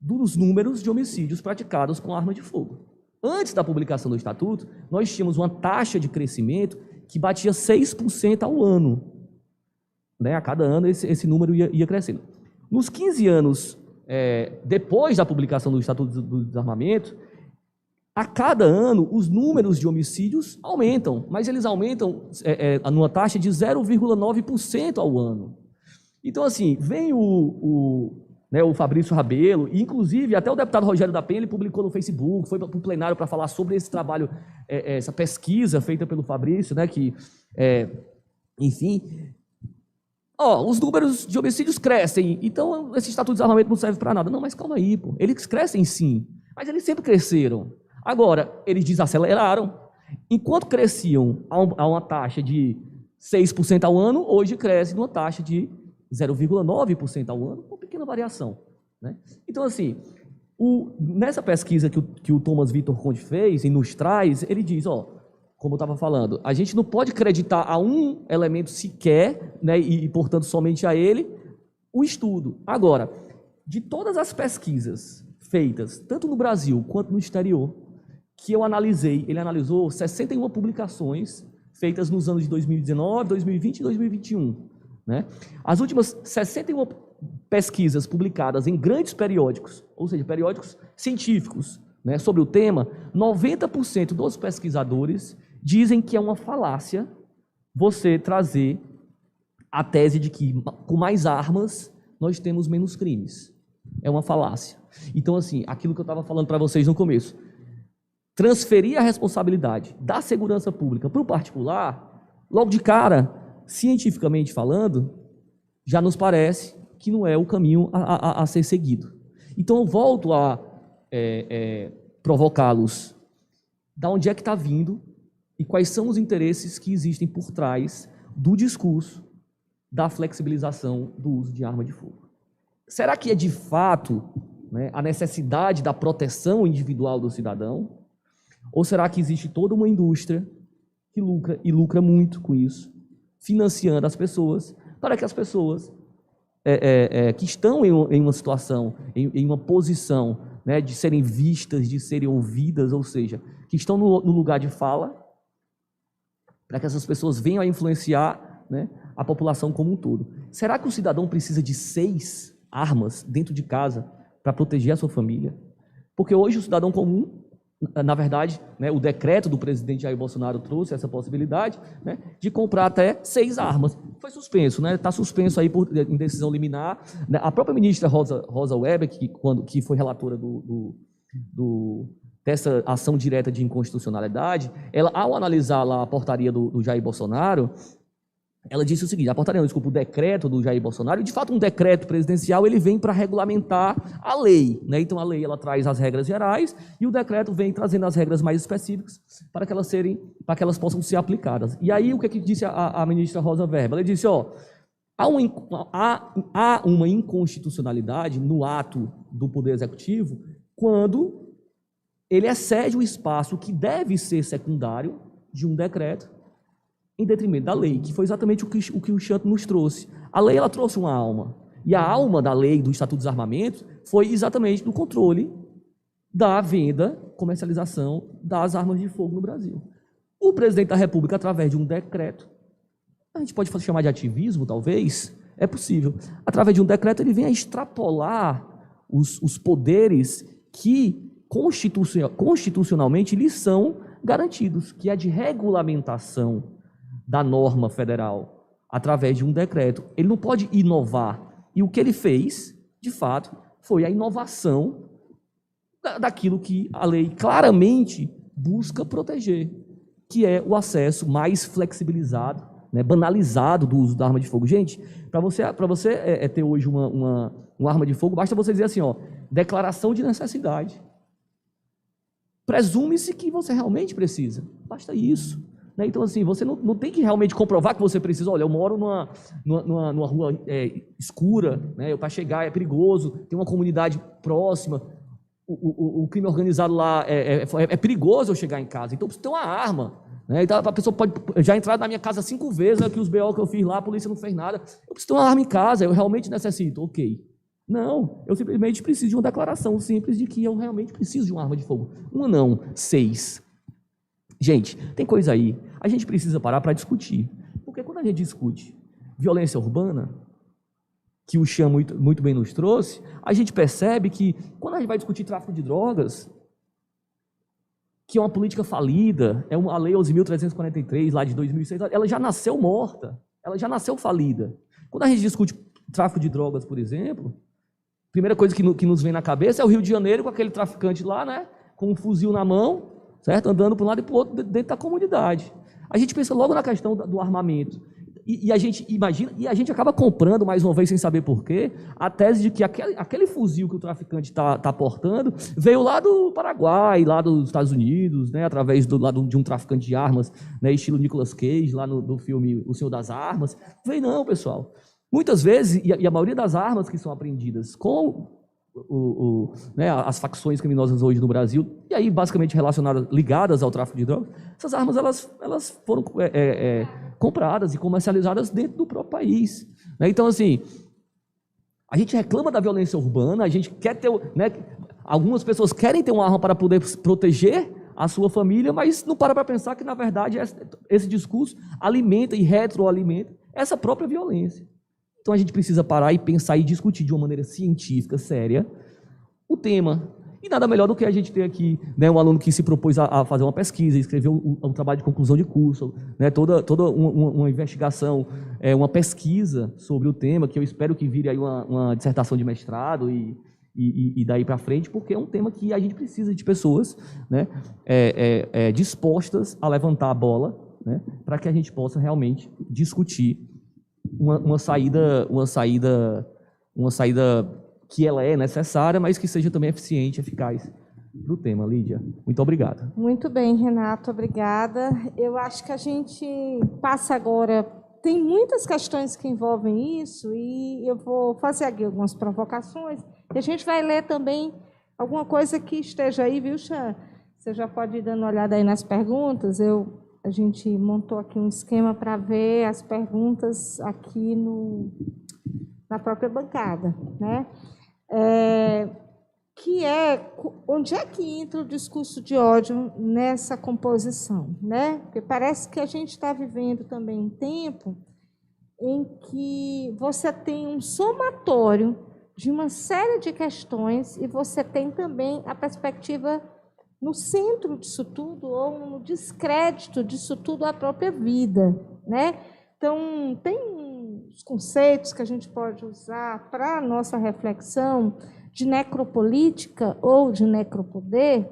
dos números de homicídios praticados com arma de fogo. Antes da publicação do Estatuto, nós tínhamos uma taxa de crescimento que batia 6% ao ano. né? A cada ano esse número ia crescendo. Nos 15 anos depois da publicação do Estatuto do Desarmamento, a cada ano os números de homicídios aumentam, mas eles aumentam numa taxa de 0,9% ao ano. Então, assim, vem o Fabrício Rabelo, e inclusive até o deputado Rogério da Penha, ele publicou no Facebook, foi para o plenário para falar sobre esse trabalho, essa pesquisa feita pelo Fabrício, né, que, enfim, os números de homicídios crescem, então esse Estatuto de Desarmamento não serve para nada. Não, mas calma aí, pô, eles crescem sim, mas eles sempre cresceram. Agora, eles desaceleraram. Enquanto cresciam a uma taxa de 6% ao ano, hoje cresce numa taxa de 0,9% ao ano, uma pequena variação, né? Então, assim, nessa pesquisa que o Thomas Vitor Conde fez e nos traz, ele diz, como eu estava falando, a gente não pode acreditar a um elemento sequer, né, e, portanto, somente a ele, o estudo. Agora, de todas as pesquisas feitas, tanto no Brasil quanto no exterior, que eu analisei, ele analisou 61 publicações feitas nos anos de 2019, 2020 e 2021. Né? As últimas 61 pesquisas publicadas em grandes periódicos, ou seja, periódicos científicos, né, sobre o tema, 90% dos pesquisadores dizem que é uma falácia você trazer a tese de que com mais armas nós temos menos crimes. É uma falácia. Então, assim, aquilo que eu estava falando para vocês no começo, transferir a responsabilidade da segurança pública para o particular, logo de cara, cientificamente falando, já nos parece que não é o caminho a ser seguido. Então, eu volto a provocá-los. Da onde é que está vindo e quais são os interesses que existem por trás do discurso da flexibilização do uso de arma de fogo? Será que é de fato, né, a necessidade da proteção individual do cidadão? Ou será que existe toda uma indústria que lucra, e lucra muito com isso, financiando as pessoas, para que as pessoas que estão em uma situação, em uma posição, né, de serem vistas, de serem ouvidas, ou seja, que estão no lugar de fala, para que essas pessoas venham a influenciar, né, a população como um todo. Será que o cidadão precisa de 6 armas dentro de casa para proteger a sua família? Porque hoje o cidadão comum, na verdade, né, o decreto do presidente Jair Bolsonaro trouxe essa possibilidade, né, de comprar até 6 armas. Foi suspenso, né? Está suspenso aí em decisão liminar. A própria ministra Rosa Weber, que foi relatora dessa ação direta de inconstitucionalidade, ela, ao analisar lá a portaria do Jair Bolsonaro, ela disse o seguinte, o decreto do Jair Bolsonaro, e de fato um decreto presidencial, ele vem para regulamentar a lei, né? Então a lei, ela traz as regras gerais e o decreto vem trazendo as regras mais específicas para que elas possam ser aplicadas. E aí o que disse a ministra Rosa Weber? Ela disse, há uma inconstitucionalidade no ato do Poder Executivo quando ele excede o espaço que deve ser secundário de um decreto em detrimento da lei, que foi exatamente o que o Chanto nos trouxe. A lei, ela trouxe uma alma, e a alma da lei do Estatuto de Desarmamento foi exatamente do controle da venda, comercialização das armas de fogo no Brasil. O presidente da República, através de um decreto, a gente pode chamar de ativismo, talvez, é possível, através de um decreto ele vem a extrapolar os poderes que constitucionalmente lhes são garantidos, que é de regulamentação da norma federal, através de um decreto. Ele não pode inovar. E o que ele fez, de fato, foi a inovação daquilo que a lei claramente busca proteger, que é o acesso mais flexibilizado, né, banalizado do uso da arma de fogo. Gente, para você ter hoje uma arma de fogo, basta você dizer assim, declaração de necessidade. Presume-se que você realmente precisa. Basta isso. Então, assim, você não tem que realmente comprovar que você precisa. Olha, eu moro numa rua escura, né? Para chegar é perigoso, tem uma comunidade próxima, o crime organizado lá é perigoso eu chegar em casa, então eu preciso ter uma arma. Né? Então, a pessoa pode já entrar na minha casa 5 vezes, que os BO que eu fiz lá, a polícia não fez nada. Eu preciso ter uma arma em casa, eu realmente necessito. Ok. Não, eu simplesmente preciso de uma declaração simples de que eu realmente preciso de uma arma de fogo. Uma não, 6. Gente, tem coisa aí, a gente precisa parar para discutir, porque quando a gente discute violência urbana, que o Chan muito bem nos trouxe, a gente percebe que, quando a gente vai discutir tráfico de drogas, que é uma política falida, é a Lei 11.343, lá de 2006, ela já nasceu morta, ela já nasceu falida. Quando a gente discute tráfico de drogas, por exemplo, a primeira coisa que nos vem na cabeça é o Rio de Janeiro, com aquele traficante lá, né, com um fuzil na mão, certo? Andando para um lado e para o outro dentro da comunidade. A gente pensa logo na questão do armamento. E a gente imagina, e a gente acaba comprando, mais uma vez, sem saber porquê, a tese de que aquele fuzil que o traficante está portando veio lá do Paraguai, lá dos Estados Unidos, né, através de um traficante de armas, né, estilo Nicolas Cage, lá do filme O Senhor das Armas. Veio não, pessoal. Muitas vezes, e a maioria das armas que são apreendidas com né, as facções criminosas hoje no Brasil, e aí basicamente relacionadas, ligadas ao tráfico de drogas, essas armas elas foram compradas e comercializadas dentro do próprio país. Né? Então, assim, a gente reclama da violência urbana, a gente quer ter, né, algumas pessoas querem ter uma arma para poder proteger a sua família, mas não para pensar que, na verdade, esse discurso alimenta e retroalimenta essa própria violência. Então a gente precisa parar e pensar e discutir de uma maneira científica, séria, o tema. E nada melhor do que a gente ter aqui, né, um aluno que se propôs a fazer uma pesquisa, escrever um trabalho de conclusão de curso, né, toda uma investigação, uma pesquisa sobre o tema, que eu espero que vire aí uma dissertação de mestrado e daí para frente, porque é um tema que a gente precisa de pessoas, né, dispostas a levantar a bola, né, para que a gente possa realmente discutir uma saída que ela é necessária, mas que seja também eficiente, eficaz para o tema. Lídia, muito obrigado. Muito bem, Renato, obrigada. Eu acho que a gente passa agora, tem muitas questões que envolvem isso, e eu vou fazer aqui algumas provocações, e a gente vai ler também alguma coisa que esteja aí, viu, Chan? Você já pode ir dando uma olhada aí nas perguntas. A gente montou aqui um esquema para ver as perguntas aqui na própria bancada, né? Onde é que entra o discurso de ódio nessa composição, né? Porque parece que a gente está vivendo também um tempo em que você tem um somatório de uma série de questões e você tem também a perspectiva no centro disso tudo, ou no descrédito disso tudo, a própria vida, né? Então, tem uns conceitos que a gente pode usar para a nossa reflexão de necropolítica ou de necropoder,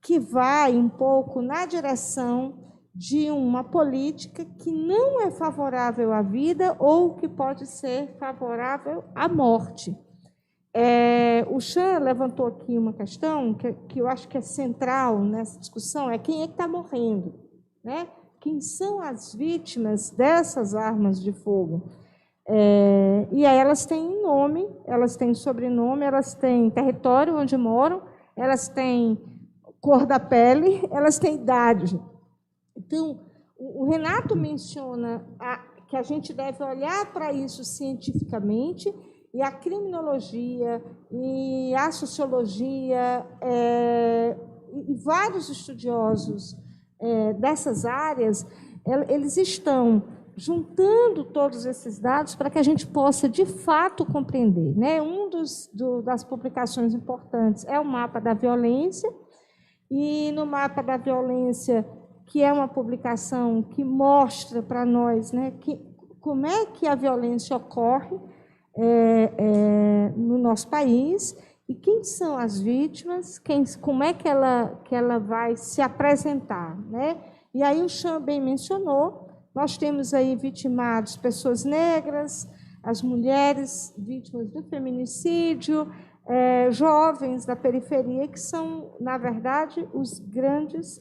que vai um pouco na direção de uma política que não é favorável à vida ou que pode ser favorável à morte. O Chan levantou aqui uma questão que eu acho que é central nessa discussão, é quem é que está morrendo, né? Quem são as vítimas dessas armas de fogo? E aí elas têm nome, elas têm sobrenome, elas têm território onde moram, elas têm cor da pele, elas têm idade. Então, o Renato menciona que a gente deve olhar para isso cientificamente, e a criminologia, e a sociologia, e vários estudiosos dessas áreas, eles estão juntando todos esses dados para que a gente possa, de fato, compreender, né? Das publicações importantes é o Mapa da Violência, e no Mapa da Violência, que é uma publicação que mostra para nós, né, como é que a violência ocorre no nosso país, e quem são as vítimas, como é que ela vai se apresentar, né? E aí o Chan bem mencionou, nós temos aí vitimados pessoas negras, as mulheres vítimas do feminicídio, jovens da periferia, que são, na verdade,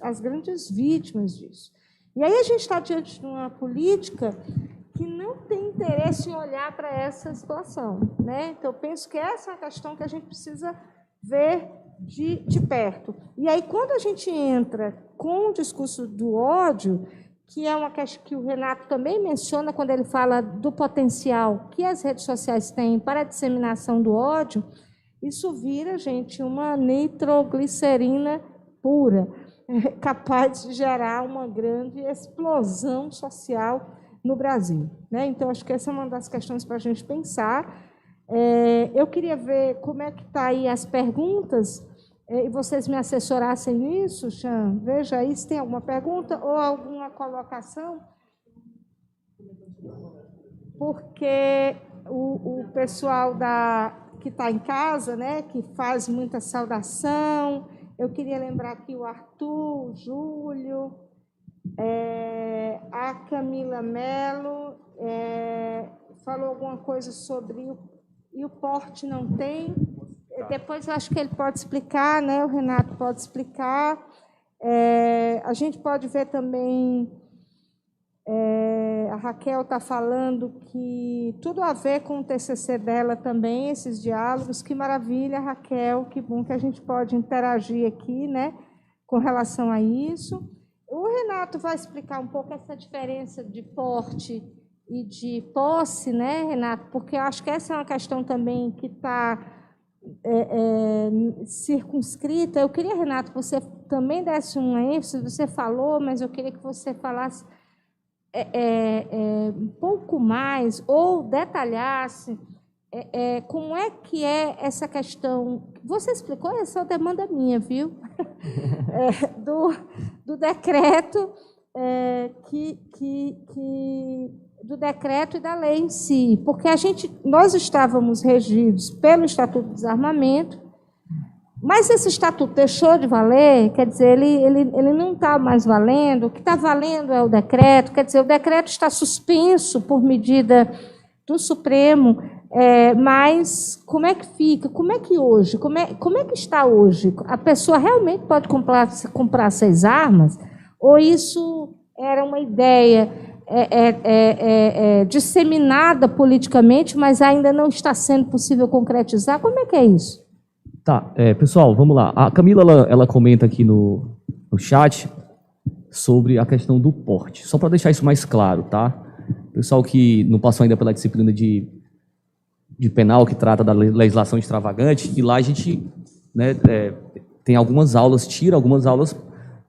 as grandes vítimas disso. E aí a gente está diante de uma política que não tem interesse em olhar para essa situação, né? Então, eu penso que essa é uma questão que a gente precisa ver de perto. E aí, quando a gente entra com o discurso do ódio, que é uma questão que o Renato também menciona quando ele fala do potencial que as redes sociais têm para a disseminação do ódio, isso vira, gente, uma nitroglicerina pura, capaz de gerar uma grande explosão social no Brasil, né? Então, acho que essa é uma das questões para a gente pensar. Eu queria ver como é que está aí as perguntas, e vocês me assessorassem nisso, Chan. Veja aí se tem alguma pergunta ou alguma colocação, porque o pessoal que está em casa, né, que faz muita saudação, eu queria lembrar aqui o Arthur, o Júlio, a Camila Mello, falou alguma coisa sobre o porte não tem. Depois eu acho que ele pode explicar, né? O Renato pode explicar. A gente pode ver também, a Raquel está falando que tudo a ver com o TCC dela também, esses diálogos. Que maravilha, Raquel, que bom que a gente pode interagir aqui, né, com relação a isso. O Renato vai explicar um pouco essa diferença de porte e de posse, né, Renato? Porque eu acho que essa é uma questão também que está circunscrita. Eu queria, Renato, que você também desse uma ênfase. Você falou, mas eu queria que você falasse um pouco mais ou detalhasse como é que é essa questão. Você explicou, essa demanda minha, viu? Do decreto do decreto e da lei em si, porque nós estávamos regidos pelo Estatuto do Desarmamento, mas esse estatuto deixou de valer, quer dizer, ele não está mais valendo. O que está valendo é o decreto, quer dizer, o decreto está suspenso por medida do Supremo, mas como é que fica? Como é que hoje? Como é que está hoje? A pessoa realmente pode comprar 6 armas? Ou isso era uma ideia disseminada politicamente, mas ainda não está sendo possível concretizar? Como é que é isso? Tá, pessoal, vamos lá. A Camila, ela comenta aqui no chat sobre a questão do porte. Só para deixar isso mais claro, tá? Pessoal que não passou ainda pela disciplina de penal, que trata da legislação extravagante, e lá a gente, né, tem algumas aulas, tira algumas aulas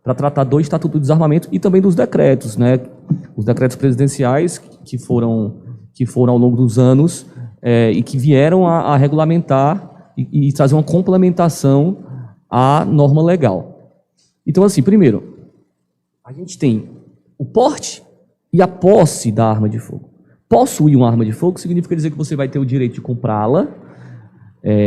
para tratar do Estatuto do Desarmamento e também dos decretos, né? Os decretos presidenciais que foram ao longo dos anos e que vieram a regulamentar e trazer uma complementação à norma legal. Então, assim, primeiro, a gente tem o porte e a posse da arma de fogo. Possuir uma arma de fogo significa dizer que você vai ter o direito de comprá-la,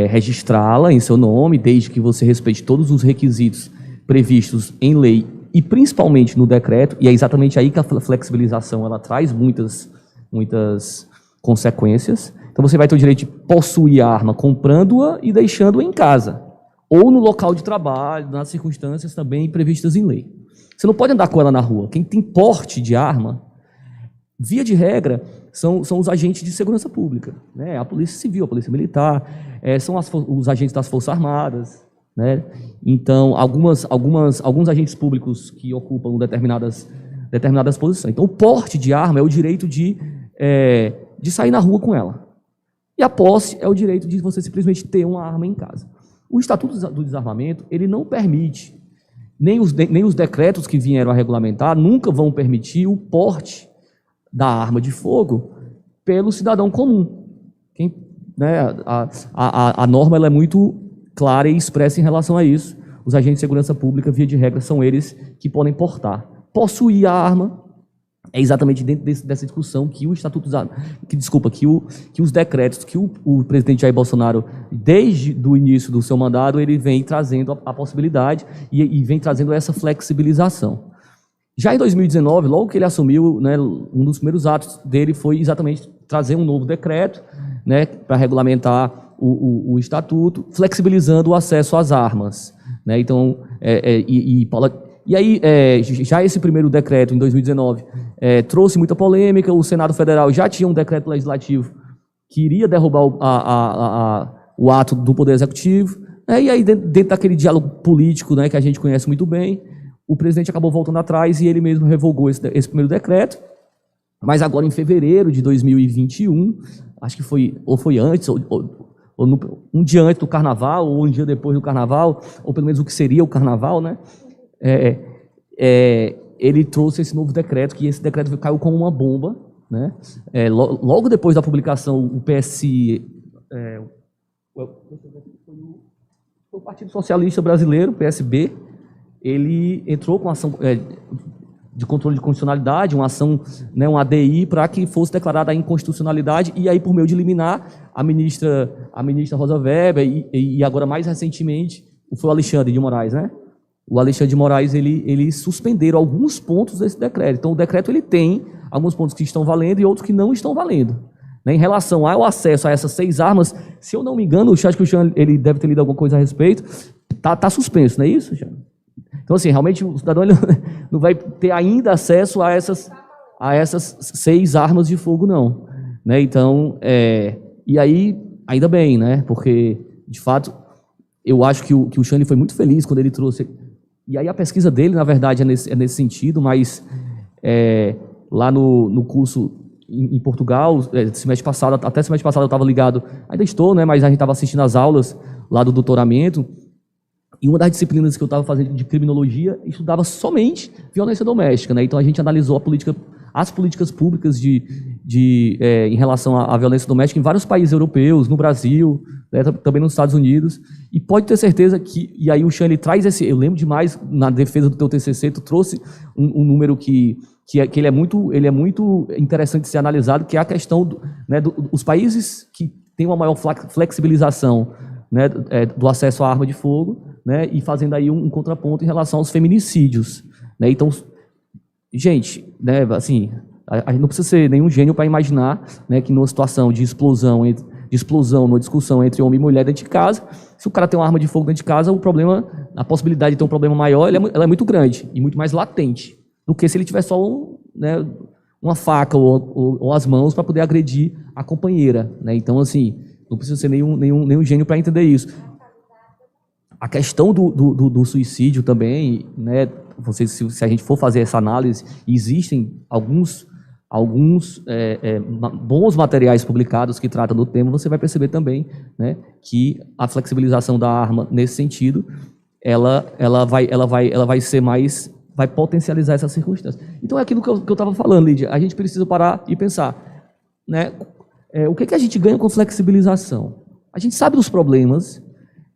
registrá-la em seu nome, desde que você respeite todos os requisitos previstos em lei e principalmente no decreto, e é exatamente aí que a flexibilização ela traz muitas consequências. Então você vai ter o direito de possuir a arma comprando-a e deixando-a em casa, ou no local de trabalho, nas circunstâncias também previstas em lei. Você não pode andar com ela na rua. Quem tem porte de arma, via de regra, são os agentes de segurança pública, né? A Polícia Civil, a Polícia Militar, são os agentes das Forças Armadas, né? Então, alguns agentes públicos que ocupam determinadas posições. Então, o porte de arma é o direito de sair na rua com ela. E a posse é o direito de você simplesmente ter uma arma em casa. O Estatuto do Desarmamento, ele não permite, nem os decretos que vieram a regulamentar, nunca vão permitir o porte da arma de fogo pelo cidadão comum. A norma ela é muito clara e expressa em relação a isso. Os agentes de segurança pública, via de regra, são eles que podem portar. Possuir a arma é exatamente dentro dessa discussão que o Estatuto que os decretos que o presidente Jair Bolsonaro, desde o início do seu mandato, ele vem trazendo a possibilidade e vem trazendo essa flexibilização. Já em 2019, logo que ele assumiu, né, um dos primeiros atos dele foi exatamente trazer um novo decreto, né, para regulamentar o Estatuto, flexibilizando o acesso às armas, né? Então, e aí, já esse primeiro decreto, em 2019, trouxe muita polêmica. O Senado Federal já tinha um decreto legislativo que iria derrubar o ato do Poder Executivo, né? E aí, dentro daquele diálogo político, né, que a gente conhece muito bem, o presidente acabou voltando atrás e ele mesmo revogou esse primeiro decreto. Mas agora, em fevereiro de 2021, acho que foi antes, um dia antes do Carnaval, ou um dia depois do Carnaval, ou pelo menos o que seria o Carnaval, né? Ele trouxe esse novo decreto, que esse decreto caiu como uma bomba, né? Logo depois da publicação, o PSI, o Partido Socialista Brasileiro, PSB, ele entrou com ação de controle de constitucionalidade, uma ação, né, um ADI, para que fosse declarada a inconstitucionalidade, e aí, por meio de liminar, a ministra Rosa Weber, e agora, mais recentemente, foi o Alexandre de Moraes, né? O Alexandre de Moraes, eles suspenderam alguns pontos desse decreto. Então, o decreto ele tem alguns pontos que estão valendo e outros que não estão valendo. Né? Em relação ao acesso a essas 6 armas, se eu não me engano, acho que o Jean, ele deve ter lido alguma coisa a respeito, tá suspenso, não é isso, Jean? Então, assim, realmente o cidadão ele não vai ter ainda acesso a essas 6 armas de fogo, não. Né? Então, e aí, ainda bem, né? Porque, de fato, eu acho que o Jean foi muito feliz quando ele trouxe. E aí a pesquisa dele, na verdade, é nesse sentido, mas lá no curso em Portugal, semestre passado, até semestre passado eu estava ligado, ainda estou, né? Mas a gente estava assistindo as aulas lá do doutoramento. E uma das disciplinas que eu estava fazendo de criminologia estudava somente violência doméstica, né? Então a gente analisou as políticas públicas em relação à violência doméstica em vários países europeus, no Brasil, né, também nos Estados Unidos. E pode ter certeza que, e aí o Jean ele traz eu lembro demais na defesa do teu TCC, tu trouxe um número que ele é muito interessante de ser analisado, que é a questão dos países que têm uma maior flexibilização, né, do acesso à arma de fogo, né, e fazendo aí um contraponto em relação aos feminicídios, né? Então, gente, né, assim, a gente não precisa ser nenhum gênio para imaginar, né, que numa situação de explosão, numa discussão entre homem e mulher dentro de casa, se o cara tem uma arma de fogo dentro de casa, a possibilidade de ter um problema maior, ela é muito grande e muito mais latente do que se ele tiver só uma faca ou as mãos para poder agredir a companheira, né? Então, assim, não precisa ser nenhum gênio para entender isso. A questão do suicídio também, né? Se a gente for fazer essa análise, existem alguns bons materiais publicados que tratam do tema, você vai perceber também, né, que a flexibilização da arma nesse sentido, ela vai ser mais, vai potencializar essas circunstâncias. Então é aquilo que eu estava falando, Lídia, a gente precisa parar e pensar, né, o que a gente ganha com flexibilização? A gente sabe dos problemas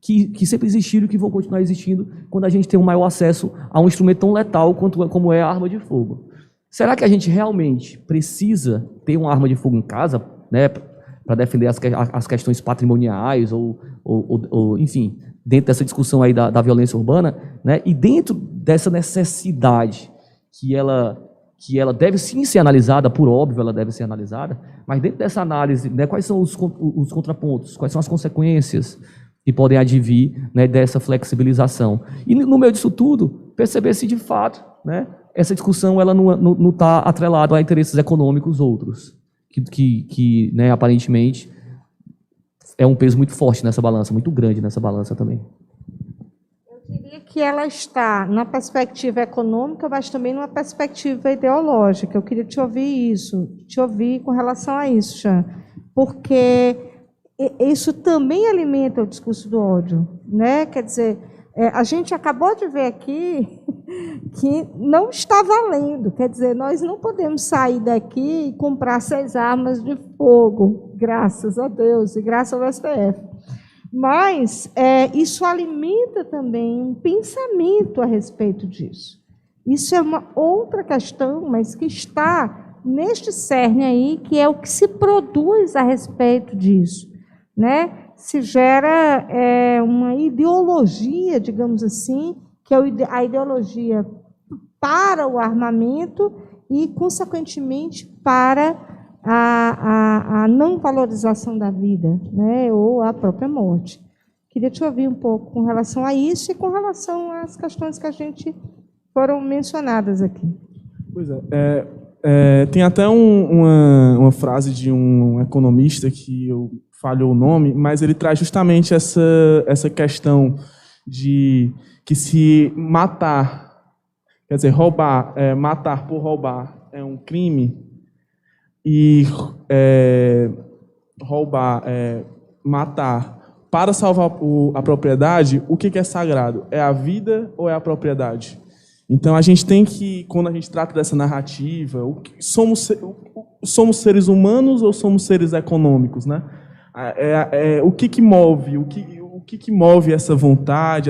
que sempre existiram e que vão continuar existindo quando a gente tem um maior acesso a um instrumento tão letal como é a arma de fogo. Será que a gente realmente precisa ter uma arma de fogo em casa, né, para defender as questões patrimoniais ou, enfim, dentro dessa discussão aí da violência urbana, né, e dentro dessa necessidade que ela deve sim ser analisada, por óbvio ela deve ser analisada, mas dentro dessa análise, né, quais são os contrapontos, quais são as consequências que podem advir, né, dessa flexibilização. E no meio disso tudo, perceber se de fato, né, essa discussão ela não está atrelada a interesses econômicos outros, que né, aparentemente é um peso muito forte nessa balança, muito grande nessa balança também. Eu diria que ela está na perspectiva econômica, mas também numa perspectiva ideológica. Eu queria te ouvir com relação a isso, Jean, porque isso também alimenta o discurso do ódio, né? Quer dizer, a gente acabou de ver aqui que não está valendo. Quer dizer, nós não podemos sair daqui e comprar 6 armas de fogo, graças a Deus e graças ao STF. Mas isso alimenta também um pensamento a respeito disso. Isso é uma outra questão, mas que está neste cerne aí, que é o que se produz a respeito disso, né? Se gera uma ideologia, digamos assim, que é a ideologia para o armamento e, consequentemente, para a não valorização da vida, né, ou a própria morte. Queria te ouvir um pouco com relação a isso e com relação às questões que a gente foram mencionadas aqui. Pois tem até uma frase de um economista que eu falhou o nome, mas ele traz justamente essa questão de que se matar, quer dizer, roubar, matar por roubar é um crime, e roubar, matar para salvar a propriedade, o que é sagrado? É a vida ou é a propriedade? Então a gente tem que, quando a gente trata dessa narrativa, somos seres humanos ou somos seres econômicos, né? O que move, o que move essa vontade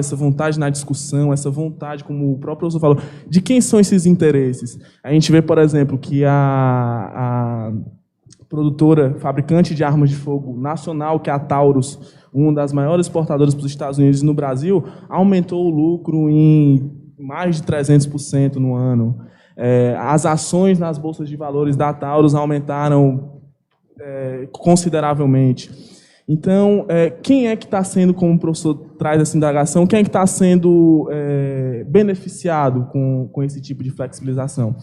na discussão, essa vontade, como o próprio professor falou, de quem são esses interesses? A gente vê, por exemplo, que a produtora, fabricante de armas de fogo nacional, que é a Taurus, uma das maiores exportadoras para os Estados Unidos e no Brasil, aumentou o lucro em mais de 300% no ano. As ações nas bolsas de valores da Taurus aumentaram consideravelmente. Então, quem é que está sendo, como o professor traz essa indagação, quem é que está sendo beneficiado com esse tipo de flexibilização?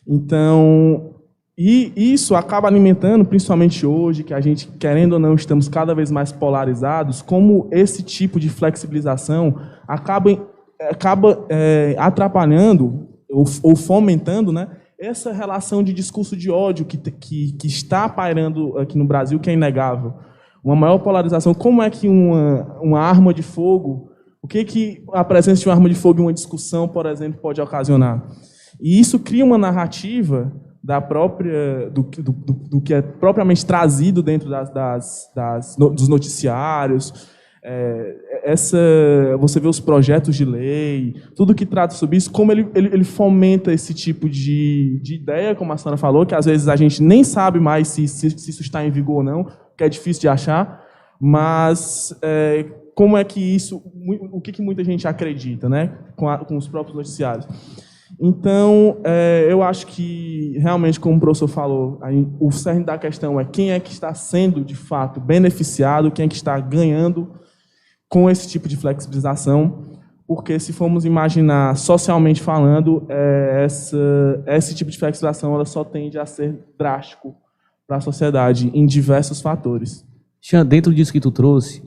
Então, e isso acaba alimentando, principalmente hoje, que a gente, querendo ou não, estamos cada vez mais polarizados, como esse tipo de flexibilização acaba atrapalhando ou fomentando, né, essa relação de discurso de ódio que está pairando aqui no Brasil, que é inegável. Uma maior polarização. Como é que uma arma de fogo, o que a presença de uma arma de fogo em uma discussão, por exemplo, pode ocasionar? E isso cria uma narrativa do que é propriamente trazido dentro dos noticiários. Você vê os projetos de lei, tudo que trata sobre isso, como ele fomenta esse tipo de ideia, como a senhora falou, que às vezes a gente nem sabe mais se isso está em vigor ou não, que é difícil de achar, mas como é que isso, o que muita gente acredita, né, com os próprios noticiários. Então, eu acho que, realmente, como o professor falou, o cerne da questão é quem é que está sendo, de fato, beneficiado, quem é que está ganhando com esse tipo de flexibilização, porque, se formos imaginar, socialmente falando, esse tipo de flexibilização ela só tende a ser drástico para a sociedade, em diversos fatores. Xan, dentro disso que tu trouxe,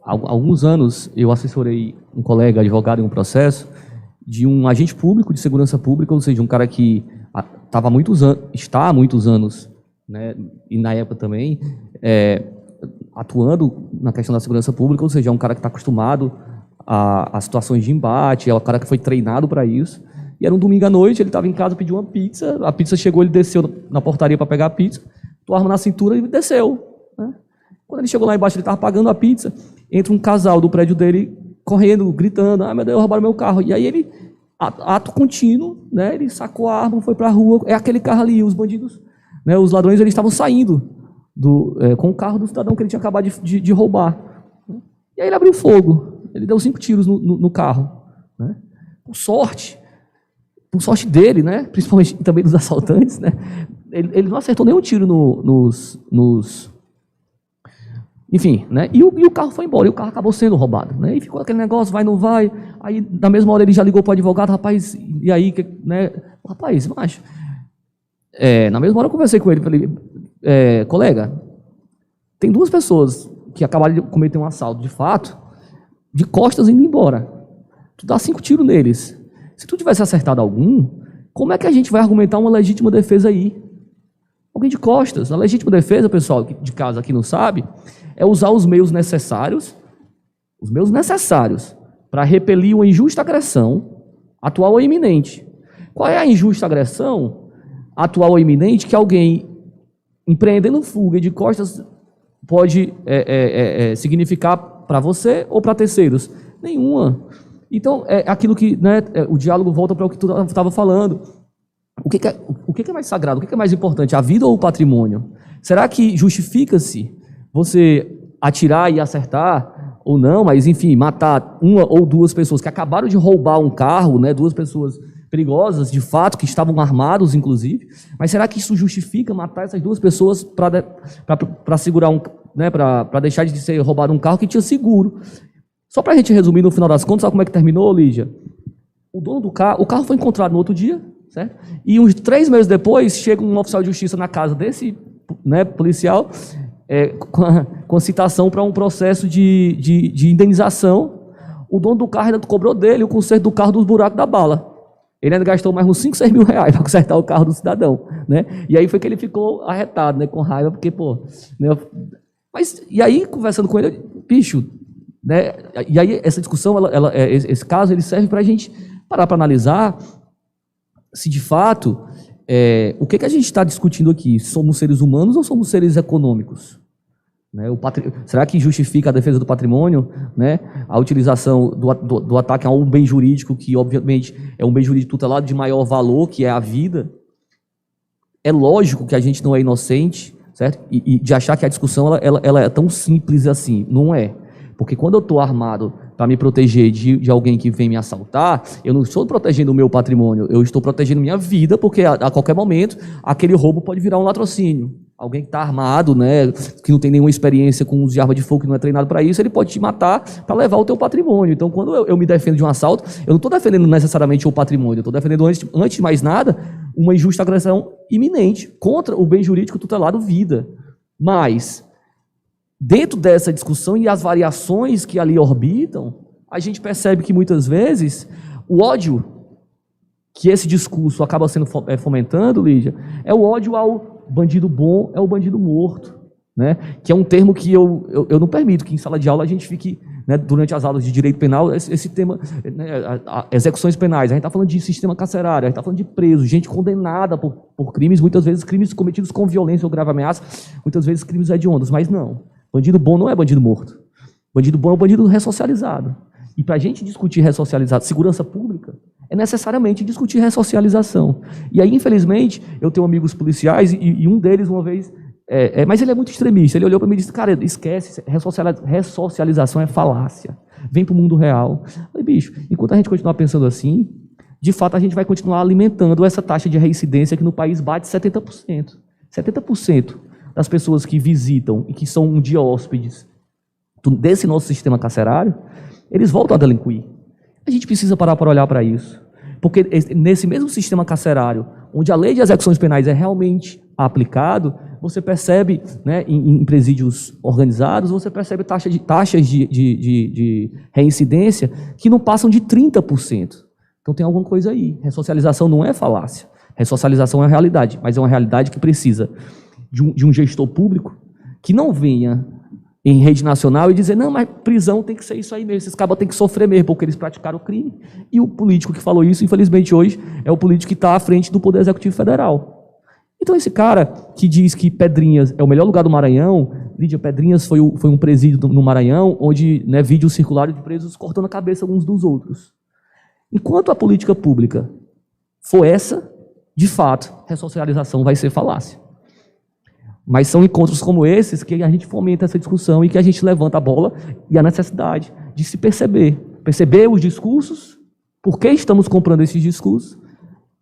há alguns anos eu assessorei um colega advogado em um processo de um agente público de segurança pública, ou seja, um cara que está há muitos anos, né, e na época também, atuando na questão da segurança pública, ou seja, é um cara que está acostumado a situações de embate, é um cara que foi treinado para isso. E era um domingo à noite, ele estava em casa, pediu uma pizza, a pizza chegou, ele desceu na portaria para pegar a pizza, botou a arma na cintura e desceu, né? Quando ele chegou lá embaixo, ele estava pagando a pizza, entra um casal do prédio dele correndo, gritando, meu Deus, roubaram meu carro. E aí ele, ato contínuo, né, ele sacou a arma, foi para a rua, aquele carro ali, os bandidos, né, os ladrões, eles estavam saindo com o carro do cidadão que ele tinha acabado de roubar. E aí ele abriu fogo, ele deu 5 tiros no carro, né? Por sorte dele, né, principalmente também dos assaltantes, né, ele não acertou nenhum tiro enfim, né, e o carro foi embora, e o carro acabou sendo roubado, né, e ficou aquele negócio, vai, não vai, aí na mesma hora ele já ligou para o advogado, rapaz, e aí, né, rapaz, macho, na mesma hora eu conversei com ele, falei, colega, tem 2 pessoas que acabaram de cometer um assalto, de fato, de costas indo embora, tu dá 5 tiros neles. Se tu tivesse acertado algum, como é que a gente vai argumentar uma legítima defesa aí? Alguém de costas. A legítima defesa, pessoal de casa aqui não sabe, é usar os meios necessários para repelir uma injusta agressão, atual ou iminente. Qual é a injusta agressão, atual ou iminente, que alguém empreendendo fuga de costas pode significar para você ou para terceiros? Nenhuma. Então, aquilo que, né, o diálogo volta para o que tu estava falando. O que é mais sagrado? O que é mais importante, a vida ou o patrimônio? Será que justifica-se você atirar e acertar ou não, mas, enfim, matar 1 ou 2 pessoas que acabaram de roubar um carro, né, 2 pessoas perigosas, de fato, que estavam armados, inclusive, mas será que isso justifica matar essas 2 pessoas para segurar né, para deixar de ser roubado um carro que tinha seguro? Só para a gente resumir, no final das contas, sabe como é que terminou, Lígia? O dono do carro, o carro foi encontrado no outro dia, certo? E uns 3 meses depois, chega um oficial de justiça na casa desse, né, policial, com a citação para um processo de indenização. O dono do carro ainda cobrou dele o conserto do carro dos buracos da bala. Ele ainda gastou mais uns 5, 6 mil reais para consertar o carro do cidadão, né? E aí foi que ele ficou arretado, né, com raiva, porque, né, e aí, conversando com ele, bicho, né, e aí essa discussão, esse caso, ele serve para a gente parar para analisar se, de fato, o que a gente está discutindo aqui? Somos seres humanos ou somos seres econômicos? Né, será que justifica a defesa do patrimônio, né, a utilização do ataque a um bem jurídico que, obviamente, é um bem jurídico tutelado de maior valor, que é a vida? É lógico que a gente não é inocente, certo? E de achar que a discussão ela é tão simples assim. Não é. Porque quando eu estou armado para me proteger de alguém que vem me assaltar, eu não estou protegendo o meu patrimônio, eu estou protegendo minha vida, porque a qualquer momento aquele roubo pode virar um latrocínio. Alguém que está armado, né, que não tem nenhuma experiência com uso de arma de fogo, que não é treinado para isso, ele pode te matar para levar o teu patrimônio. Então, quando eu me defendo de um assalto, eu não estou defendendo necessariamente o patrimônio, eu estou defendendo, antes de mais nada, uma injusta agressão iminente contra o bem jurídico tutelado vida. Mas, dentro dessa discussão e as variações que ali orbitam, a gente percebe que muitas vezes o ódio que esse discurso acaba sendo fomentando, Lídia, é o ódio ao bandido bom, é o bandido morto, né? Que é um termo que eu não permito que em sala de aula a gente fique, né, durante as aulas de direito penal, esse tema, né, execuções penais, a gente está falando de sistema carcerário, a gente está falando de preso, gente condenada por crimes, muitas vezes crimes cometidos com violência ou grave ameaça, muitas vezes crimes hediondos, mas não. Bandido bom não é bandido morto. Bandido bom é o bandido ressocializado. E para a gente discutir ressocialização, segurança pública, é necessariamente discutir ressocialização. E aí, infelizmente, eu tenho amigos policiais e um deles, uma vez, mas ele é muito extremista, ele olhou para mim e disse, cara, esquece, ressocialização é falácia. Vem para o mundo real. Eu falei, bicho, enquanto a gente continuar pensando assim, de fato a gente vai continuar alimentando essa taxa de reincidência que no país bate 70%. 70% das pessoas que visitam e que são um dia hóspedes desse nosso sistema carcerário, eles voltam a delinquir. A gente precisa parar para olhar para isso. Porque nesse mesmo sistema carcerário, onde a lei de execuções penais é realmente aplicado, você percebe, né, em presídios organizados, você percebe taxas de reincidência que não passam de 30%. Então tem alguma coisa aí. Ressocialização não é falácia. Ressocialização é a realidade, mas é uma realidade que precisa de um gestor público que não venha em rede nacional e dizer, não, mas prisão tem que ser isso aí mesmo, esses cabas têm que sofrer mesmo, porque eles praticaram o crime. E o político que falou isso, infelizmente hoje, é o político que está à frente do Poder Executivo Federal. Então esse cara que diz que Pedrinhas é o melhor lugar do Maranhão, Lídia, Pedrinhas foi um presídio no Maranhão, onde, né, vídeos circularam de presos cortando a cabeça uns dos outros. Enquanto a política pública for essa, de fato, ressocialização vai ser falácia. Mas são encontros como esses que a gente fomenta essa discussão e que a gente levanta a bola e a necessidade de se perceber os discursos, por que estamos comprando esses discursos,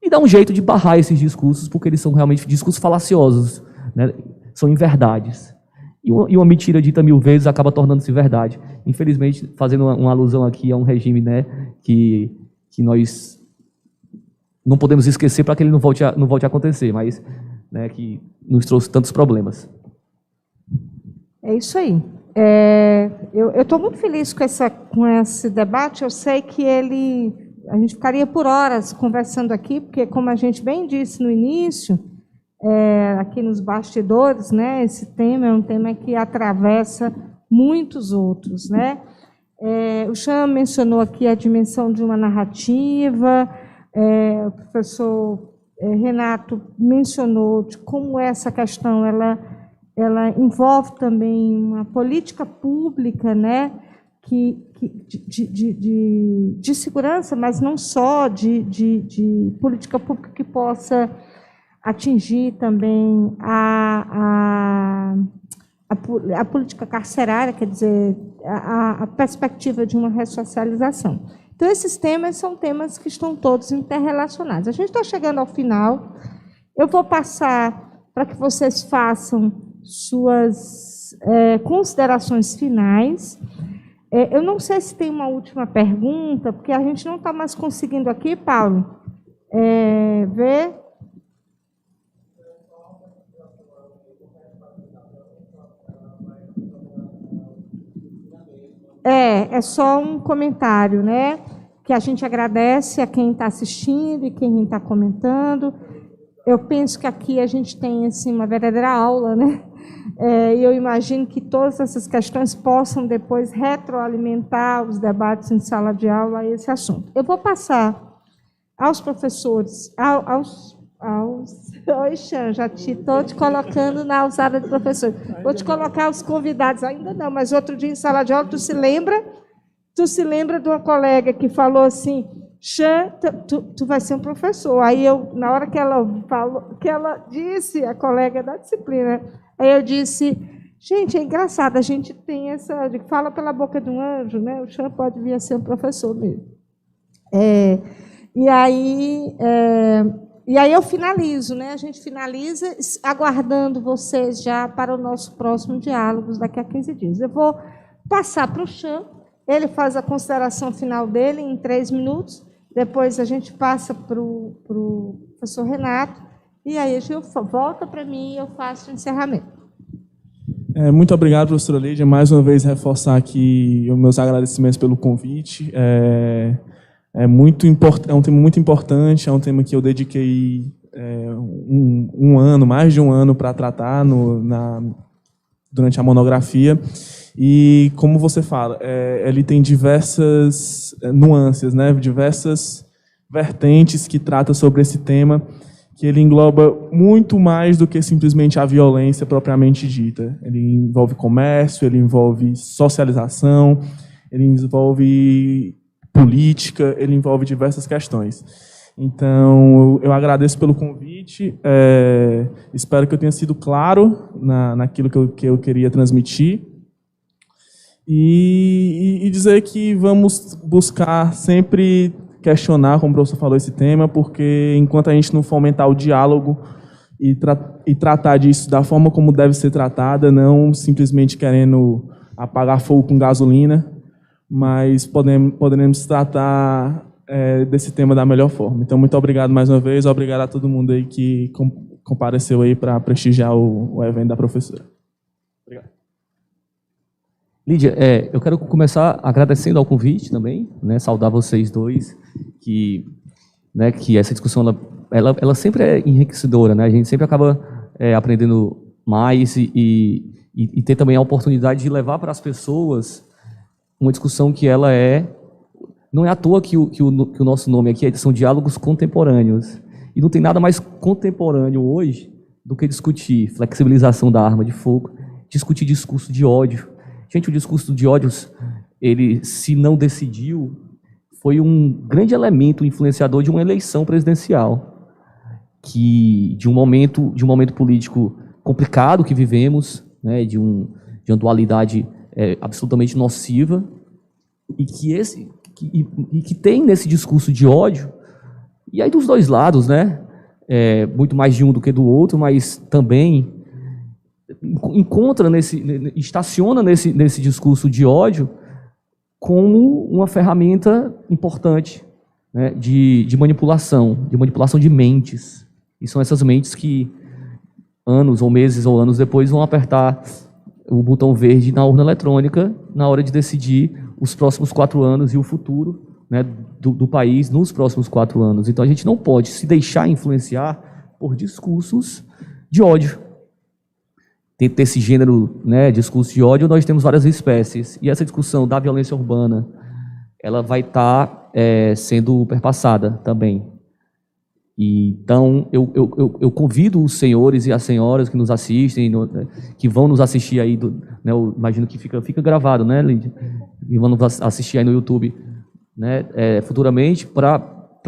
e dar um jeito de barrar esses discursos, porque eles são realmente discursos falaciosos, né? São inverdades. E uma mentira dita 1000 vezes acaba tornando-se verdade. Infelizmente, fazendo uma alusão aqui a um regime, né, que nós não podemos esquecer para que ele não volte a acontecer, mas, né, que nos trouxe tantos problemas. É isso aí. Eu estou muito feliz com esse debate. Eu sei que a gente ficaria por horas conversando aqui, porque, como a gente bem disse no início, aqui nos bastidores, né, esse tema é um tema que atravessa muitos outros, né? O Chan mencionou aqui a dimensão de uma narrativa, o professor Renato mencionou de como essa questão ela envolve também uma política pública, né, de segurança, mas não só de política pública que possa atingir também a política carcerária, quer dizer, a perspectiva de uma ressocialização. Então, esses temas são temas que estão todos interrelacionados. A gente está chegando ao final. Eu vou passar para que vocês façam suas considerações finais. Eu não sei se tem uma última pergunta, porque a gente não está mais conseguindo aqui, Paulo, ver. É só um comentário, né? Que a gente agradece a quem está assistindo e quem está comentando. Eu penso que aqui a gente tem assim, uma verdadeira aula, né? E eu imagino que todas essas questões possam depois retroalimentar os debates em sala de aula a esse assunto. Eu vou passar aos professores, Oi, Xan, já estou te colocando na alçada de professor. Vou te colocar os convidados, ainda não, mas outro dia em sala de aula, tu se lembra de uma colega que falou assim, Xan, tu vai ser um professor. Aí eu, na hora que ela falou, que ela disse, a colega da disciplina, aí eu disse, gente, é engraçado, a gente tem essa, fala pela boca de um anjo, né? O Xan pode vir a ser um professor mesmo. E aí eu finalizo, né? A gente finaliza aguardando vocês já para o nosso próximo diálogo daqui a 15 dias. Eu vou passar para o Xan, ele faz a consideração final dele em 3 minutos, depois a gente passa para o professor Renato, e aí a gente volta para mim e eu faço o encerramento. Muito obrigado, professora Lídia. Mais uma vez, reforçar aqui os meus agradecimentos pelo convite. É um tema muito importante, é um tema que eu dediquei um ano, mais de um ano, para tratar durante a monografia. E, como você fala, ele tem diversas nuances, né? Diversas vertentes que tratam sobre esse tema, que ele engloba muito mais do que simplesmente a violência propriamente dita. Ele envolve comércio, ele envolve socialização, ele envolve política, ele envolve diversas questões. Então, eu agradeço pelo convite, espero que eu tenha sido claro naquilo que eu queria transmitir, e dizer que vamos buscar sempre questionar, como o professor falou, esse tema, porque enquanto a gente não fomentar o diálogo e tratar disso da forma como deve ser tratada, não simplesmente querendo apagar fogo com gasolina, mas poderemos tratar desse tema da melhor forma. Então, muito obrigado mais uma vez, obrigado a todo mundo aí que compareceu aí para prestigiar o evento da professora. Obrigado. Lídia, eu quero começar agradecendo ao convite também, né, saudar vocês dois, que essa discussão ela sempre é enriquecedora, né? A gente sempre acaba aprendendo mais e ter também a oportunidade de levar para as pessoas uma discussão que ela não é à toa que o nosso nome aqui são diálogos contemporâneos. E não tem nada mais contemporâneo hoje do que discutir flexibilização da arma de fogo, discutir discurso de ódio. Gente, o discurso de ódio, ele, se não decidiu, foi um grande elemento influenciador de uma eleição presidencial, de um momento político complicado que vivemos, né, de uma dualidade absolutamente nociva, e que tem nesse discurso de ódio, e aí dos dois lados, né, muito mais de um do que do outro, mas também estaciona nesse discurso de ódio como uma ferramenta importante, né, de manipulação de mentes. E são essas mentes que, anos ou meses ou anos depois, vão apertar o botão verde na urna eletrônica na hora de decidir os próximos 4 anos e o futuro, né, do país nos próximos 4 anos. Então, a gente não pode se deixar influenciar por discursos de ódio. Tem esse gênero, né, discurso de ódio, nós temos várias espécies. E essa discussão da violência urbana, ela vai estar sendo perpassada também. E, então, eu convido os senhores e as senhoras que nos assistem, que vão nos assistir aí, né, eu imagino que fica gravado, né, Lídia? E vão nos assistir aí no YouTube, né, futuramente, para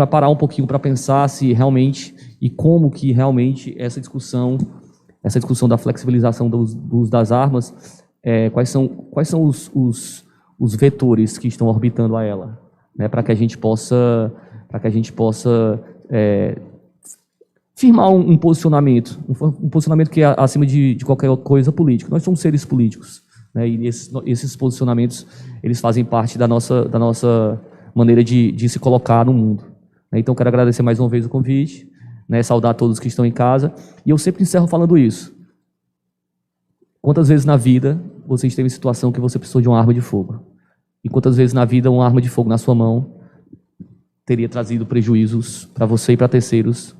parar um pouquinho, para pensar se realmente, e como que realmente essa discussão da flexibilização do uso das armas, quais são os vetores que estão orbitando a ela, né, para que a gente possa firmar um posicionamento, um posicionamento que é acima de qualquer coisa política. Nós somos seres políticos, né, e esses posicionamentos, eles fazem parte da nossa maneira de se colocar no mundo. Então, quero agradecer mais uma vez o convite, né, saudar todos que estão em casa, e eu sempre encerro falando isso. Quantas vezes na vida você esteve em situação que você precisou de uma arma de fogo? E quantas vezes na vida uma arma de fogo na sua mão teria trazido prejuízos para você e para terceiros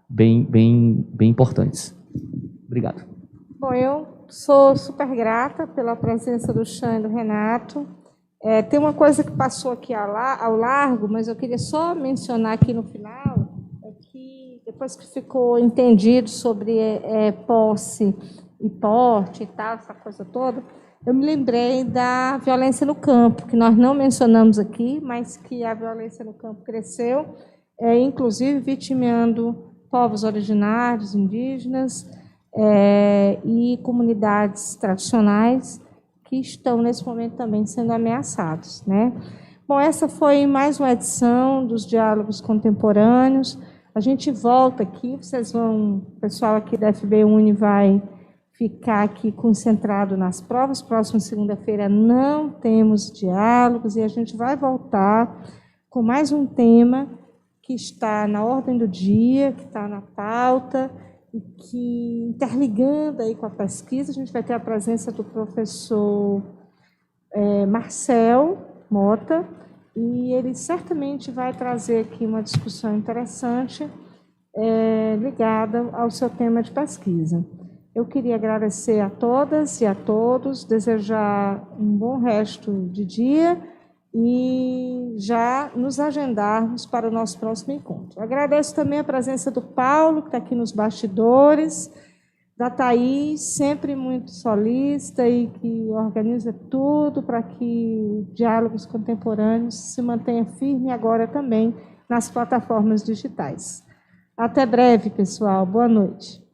bem importantes? Obrigado. Bom, eu sou super grata pela presença do Xan e do Renato. Tem uma coisa que passou aqui ao largo, mas eu queria só mencionar aqui no final, que depois que ficou entendido sobre posse e porte e tal, essa coisa toda, eu me lembrei da violência no campo, que nós não mencionamos aqui, mas que a violência no campo cresceu, inclusive vitimando povos originários, indígenas e comunidades tradicionais que estão, nesse momento, também sendo ameaçados, né? Bom, essa foi mais uma edição dos Diálogos Contemporâneos. A gente volta aqui, o pessoal aqui da FB-Uni vai ficar aqui concentrado nas provas. Próxima segunda-feira não temos diálogos e a gente vai voltar com mais um tema que está na ordem do dia, que está na pauta, e que, interligando aí com a pesquisa, a gente vai ter a presença do professor Marcel Mota, e ele certamente vai trazer aqui uma discussão interessante ligada ao seu tema de pesquisa. Eu queria agradecer a todas e a todos, desejar um bom resto de dia e já nos agendarmos para o nosso próximo encontro. Agradeço também a presença do Paulo, que está aqui nos bastidores, da Thaís, sempre muito solista e que organiza tudo para que Diálogos Contemporâneos se mantenha firme agora também nas plataformas digitais. Até breve, pessoal. Boa noite.